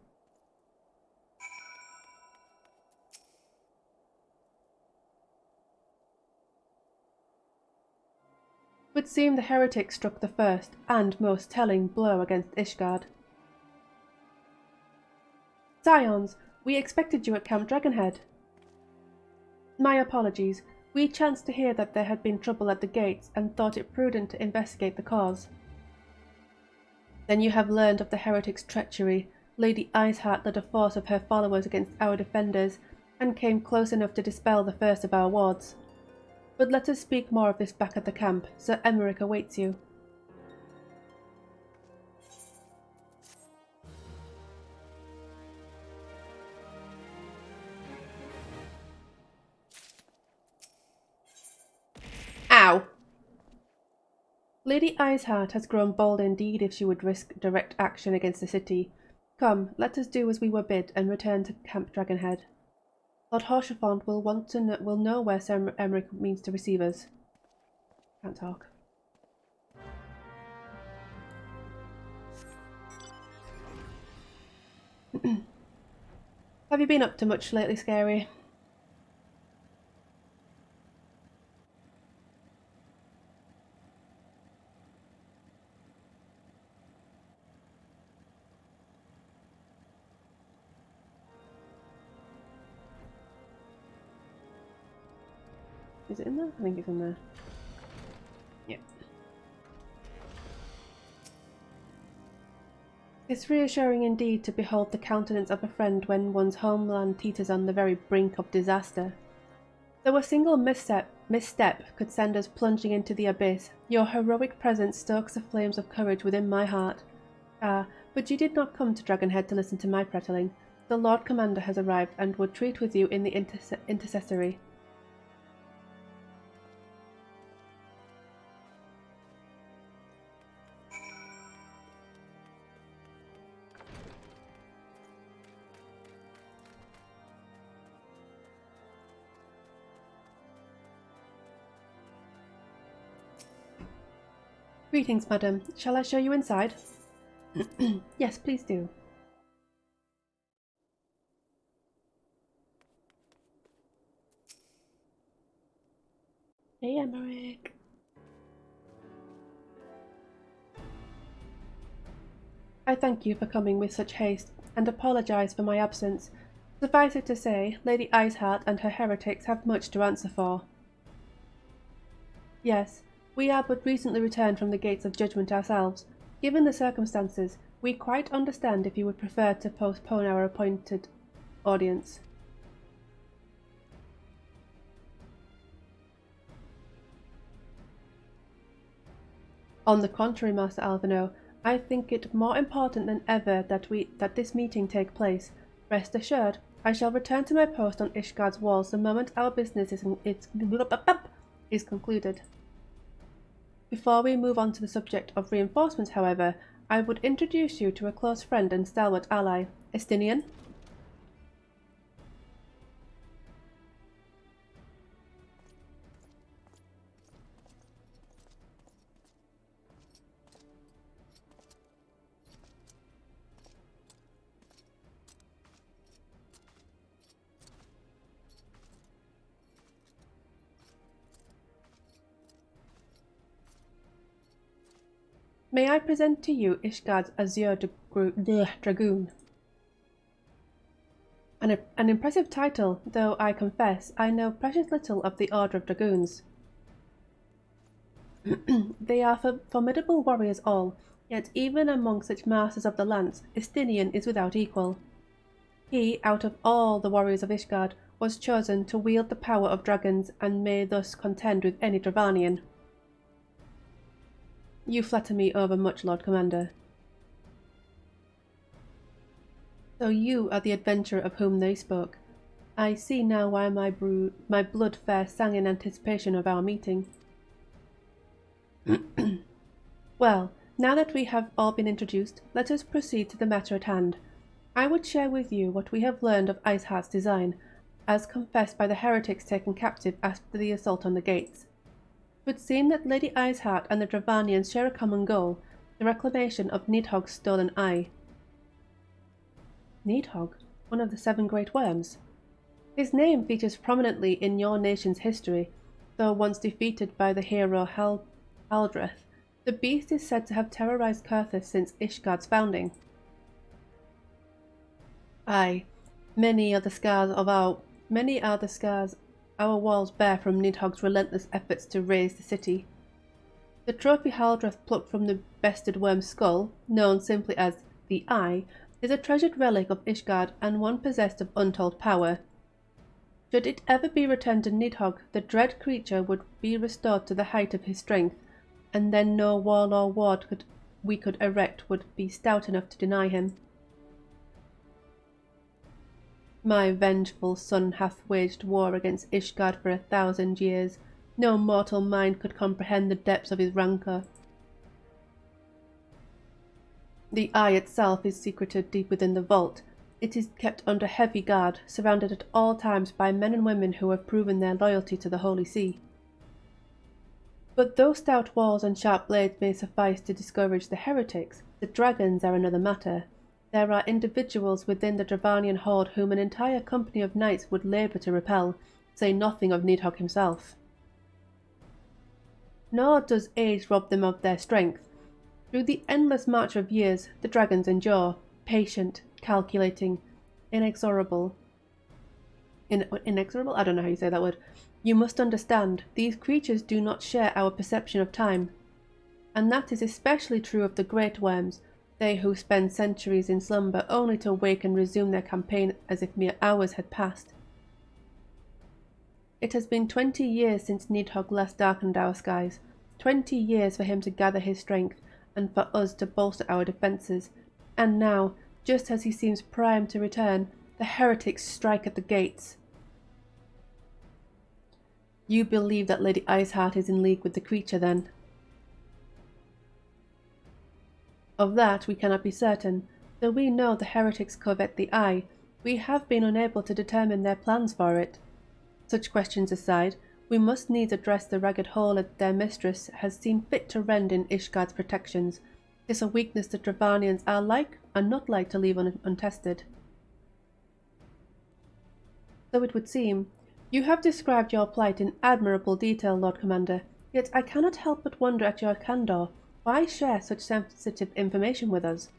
would seem the heretics struck the first, and most telling, blow against Ishgard. Scions, we expected you at Camp Dragonhead. My apologies. We chanced to hear that there had been trouble at the gates, and thought it prudent to investigate the cause. Then you have learned of the heretics' treachery. Lady Iceheart led a force of her followers against our defenders, and came close enough to dispel the first of our wards. But let us speak more of this back at the camp. Sir Emeric awaits you. Ow! Lady Iceheart has grown bold indeed if she would risk direct action against the city. Come, let us do as we were bid and return to Camp Dragonhead. Lord Haurchefant will know where Sir Emeric means to receive us. Can't talk. Have you been up to much lately, Scary? Is it in there? I think it's in there. Yep. It's reassuring indeed to behold the countenance of a friend when one's homeland teeters on the very brink of disaster. Though a single misstep could send us plunging into the abyss, your heroic presence stokes the flames of courage within my heart. Ah, but you did not come to Dragonhead to listen to my prattling. The Lord Commander has arrived and would treat with you in the intercessory. Greetings, madam. Shall I show you inside? Yes, please do. Hey, Emeric. I thank you for coming with such haste, and apologise for my absence. Suffice it to say, Lady Iceheart and her heretics have much to answer for. Yes, we are but recently returned from the gates of judgment ourselves. Given the circumstances, we quite understand if you would prefer to postpone our appointed audience. On the contrary, Master Alphinaud, I think it more important than ever that this meeting take place. Rest assured, I shall return to my post on Ishgard's walls the moment our business is concluded. Before we move on to the subject of reinforcements, however, I would introduce you to a close friend and stalwart ally, Estinian. May I present to you Ishgard's Azure Dragoon? An impressive title, though I confess I know precious little of the Order of Dragoons. They are formidable warriors all, yet even among such masters of the lance, Estinian is without equal. He, out of all the warriors of Ishgard, was chosen to wield the power of dragons, and may thus contend with any Dravanian. You flatter me overmuch, Lord Commander. So you are the adventurer of whom they spoke. I see now why my blood fair sang in anticipation of our meeting. Well, now that we have all been introduced, let us proceed to the matter at hand. I would share with you what we have learned of Iceheart's design, as confessed by the heretics taken captive after the assault on the gates. It would seem that Lady Iceheart and the Dravanians share a common goal, the reclamation of Nidhogg's stolen eye. Nidhogg, one of the 7 great worms. His name features prominently in your nation's history, though once defeated by the hero Aldreth. The beast is said to have terrorized Kurthus since Ishgard's founding. Aye, many are the scars our walls bear from Nidhogg's relentless efforts to raise the city. The trophy Haldreth plucked from the bested worm's skull, known simply as the Eye, is a treasured relic of Ishgard and one possessed of untold power. Should it ever be returned to Nidhogg, the dread creature would be restored to the height of his strength, and then no wall or ward we could erect would be stout enough to deny him. My vengeful son hath waged war against Ishgard for 1,000 years. No mortal mind could comprehend the depths of his rancour. The Eye itself is secreted deep within the vault. It is kept under heavy guard, surrounded at all times by men and women who have proven their loyalty to the Holy See. But though stout walls and sharp blades may suffice to discourage the heretics, the dragons are another matter. There are individuals within the Dravanian horde whom an entire company of knights would labour to repel, say nothing of Nidhogg himself. Nor does age rob them of their strength. Through the endless march of years, the dragons endure, patient, calculating, inexorable. Inexorable? I don't know how you say that word. You must understand, these creatures do not share our perception of time. And that is especially true of the great worms, they who spend centuries in slumber only to wake and resume their campaign as if mere hours had passed. It has been 20 years since Nidhogg last darkened our skies, 20 years for him to gather his strength, and for us to bolster our defences, and now, just as he seems primed to return, the heretics strike at the gates. You believe that Lady Iceheart is in league with the creature, then? Of that we cannot be certain. Though we know the heretics covet the Eye, we have been unable to determine their plans for it. Such questions aside, we must needs address the ragged hole that their mistress has seen fit to rend in Ishgard's protections. 'Tis a weakness the Dravanians are not like to leave untested. So it would seem. You have described your plight in admirable detail, Lord Commander, yet I cannot help but wonder at your candour. Why share such sensitive information with us?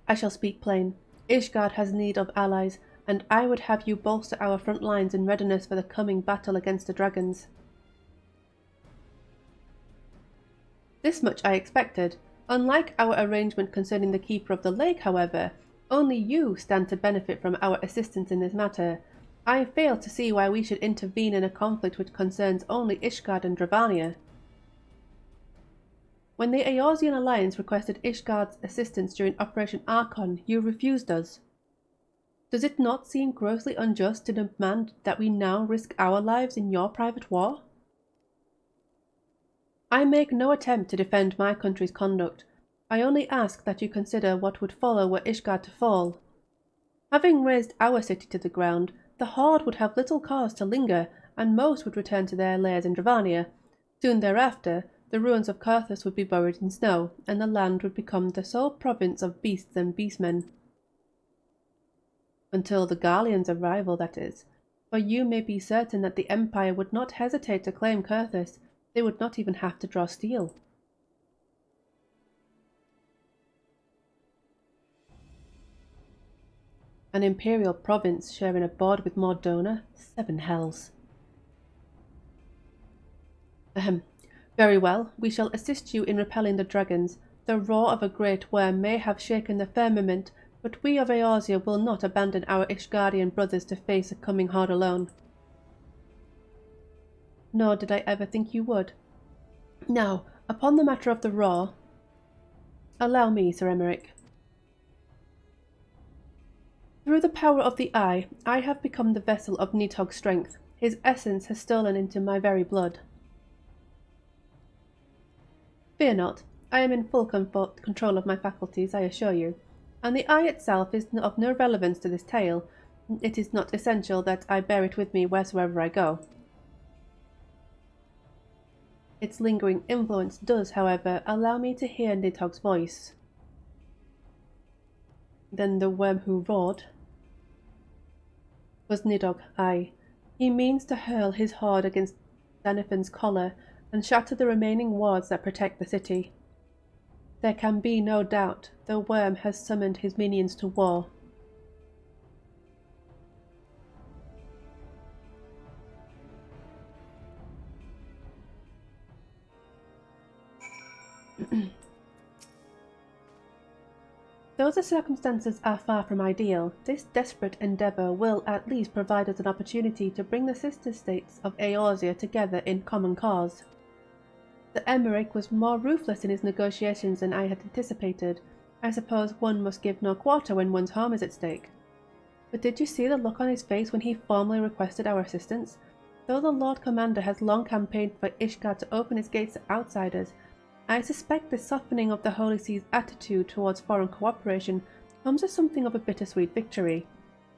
I shall speak plain. Ishgard has need of allies, and I would have you bolster our front lines in readiness for the coming battle against the dragons. This much I expected. Unlike our arrangement concerning the Keeper of the Lake, however, only you stand to benefit from our assistance in this matter. I fail to see why we should intervene in a conflict which concerns only Ishgard and Dravania. When the Eorzean Alliance requested Ishgard's assistance during Operation Archon, you refused us. Does it not seem grossly unjust to demand that we now risk our lives in your private war? I make no attempt to defend my country's conduct. I only ask that you consider what would follow were Ishgard to fall. Having razed our city to the ground, the Horde would have little cause to linger, and most would return to their lairs in Dravania. Soon thereafter, the ruins of Kurthus would be buried in snow, and the land would become the sole province of beasts and beastmen. Until the Garlean's arrival, that is, for you may be certain that the Empire would not hesitate to claim Kurthus. They would not even have to draw steel. An imperial province sharing a board with Mordona? 7 hells. Very well, we shall assist you in repelling the dragons. The roar of a great worm may have shaken the firmament, but we of Eorzea will not abandon our Ishgardian brothers to face a coming horde alone. Nor did I ever think you would. Now, upon the matter of the roar, allow me, Sir Emmerich. Through the power of the Eye, I have become the vessel of Nidhogg's strength. His essence has stolen into my very blood. Fear not, I am in full control of my faculties, I assure you, and the Eye itself is of no relevance to this tale. It is not essential that I bear it with me wheresoever I go. Its lingering influence does, however, allow me to hear Nidhogg's voice. Then the worm who roared was Nidhogg, aye. He means to hurl his horde against Xanathan's collar and shatter the remaining wards that protect the city. There can be no doubt the worm has summoned his minions to war. Though the circumstances are far from ideal, this desperate endeavour will at least provide us an opportunity to bring the sister states of Eorzea together in common cause. The Emmerich was more ruthless in his negotiations than I had anticipated. I suppose one must give no quarter when one's home is at stake. But did you see the look on his face when he formally requested our assistance? Though the Lord Commander has long campaigned for Ishgard to open its gates to outsiders, I suspect the softening of the Holy See's attitude towards foreign cooperation comes as something of a bittersweet victory.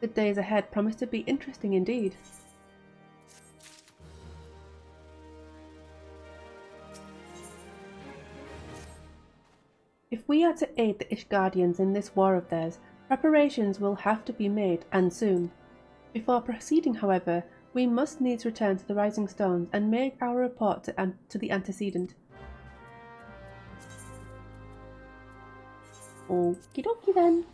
The days ahead promise to be interesting indeed. If we are to aid the Ishgardians in this war of theirs, preparations will have to be made, and soon. Before proceeding, however, we must needs return to the Rising Stones and make our report to the antecedent. Okie dokie then.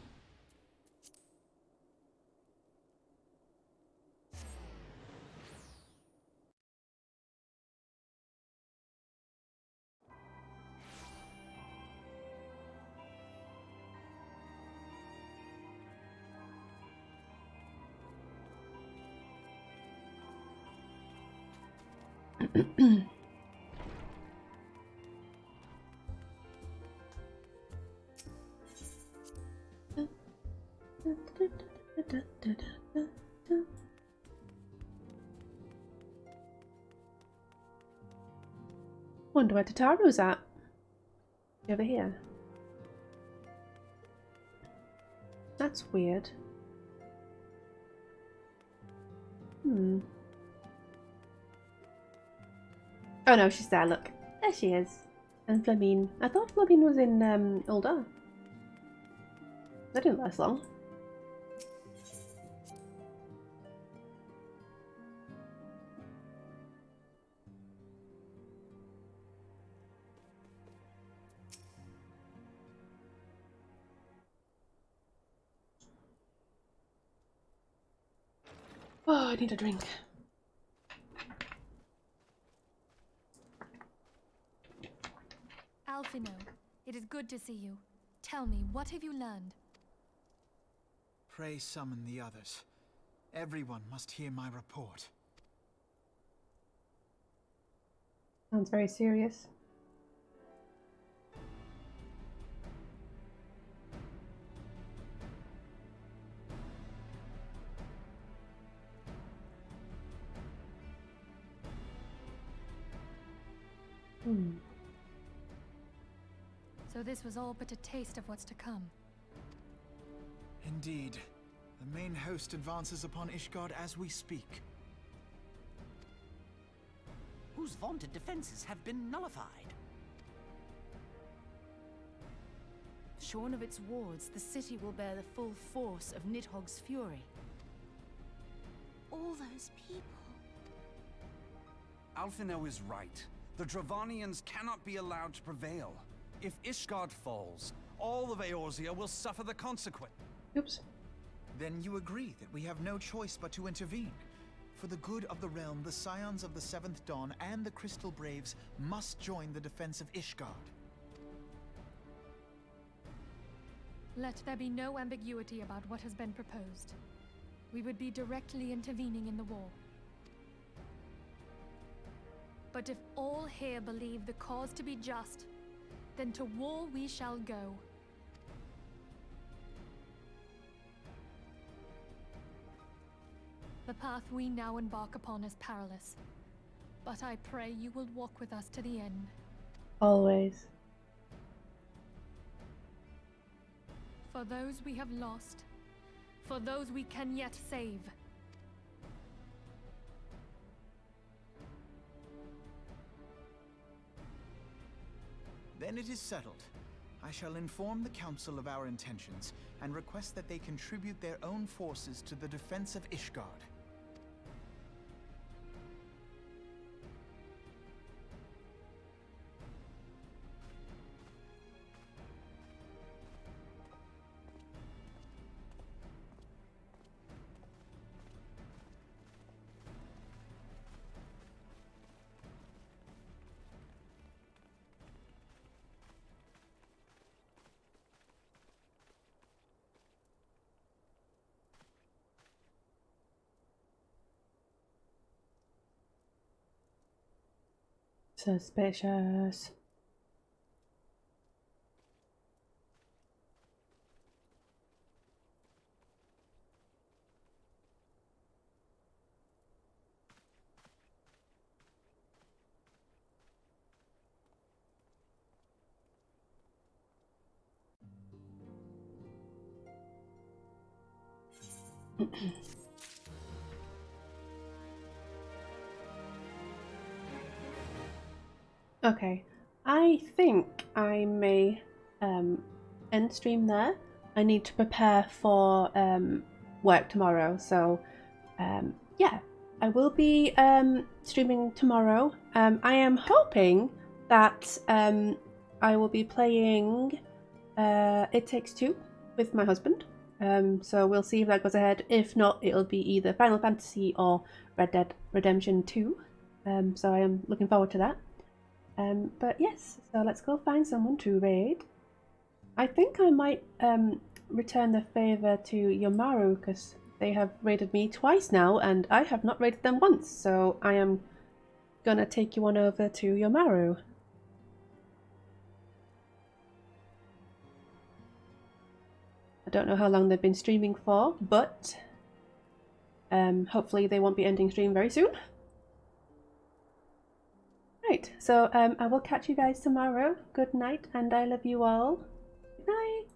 Wonder where Tataru's at. Over here. That's weird. Oh no, she's there, look. There she is. And Flamine. I thought Flamine was in Ul'dah. That didn't last long. Oh, I need a drink. Alphino, it is good to see you. Tell me, what have you learned? Pray summon the others. Everyone must hear my report. Sounds very serious. So this was all but a taste of what's to come. Indeed. The main host advances upon Ishgard as we speak. Whose vaunted defenses have been nullified. Shorn of its wards, the city will bear the full force of Nidhogg's fury. All those people. Alphino is right. The Dravanians cannot be allowed to prevail. If Ishgard falls, all of Eorzea will suffer the consequence. Oops. Then you agree that we have no choice but to intervene. For the good of the realm, the Scions of the Seventh Dawn and the Crystal Braves must join the defense of Ishgard. Let there be no ambiguity about what has been proposed. We would be directly intervening in the war. But if all here believe the cause to be just, then to war we shall go. The path we now embark upon is perilous, but I pray you will walk with us to the end. Always. For those we have lost, for those we can yet save. Then it is settled. I shall inform the Council of our intentions and request that they contribute their own forces to the defense of Ishgard. Suspicious. Okay, I think I may end stream there. I need to prepare for work tomorrow, so yeah, I will be streaming tomorrow. I am hoping that I will be playing It Takes Two with my husband. So we'll see if that goes ahead. If not, it'll be either Final Fantasy or Red Dead Redemption 2. So I am looking forward to that. But yes, so let's go find someone to raid. I think I might return the favour to Yomaru, because they have raided me twice now and I have not raided them once, so I am gonna take you on over to Yomaru. I don't know how long they've been streaming for, but hopefully they won't be ending stream very soon. Right, so I will catch you guys tomorrow. Good night, and I love you all. Good night.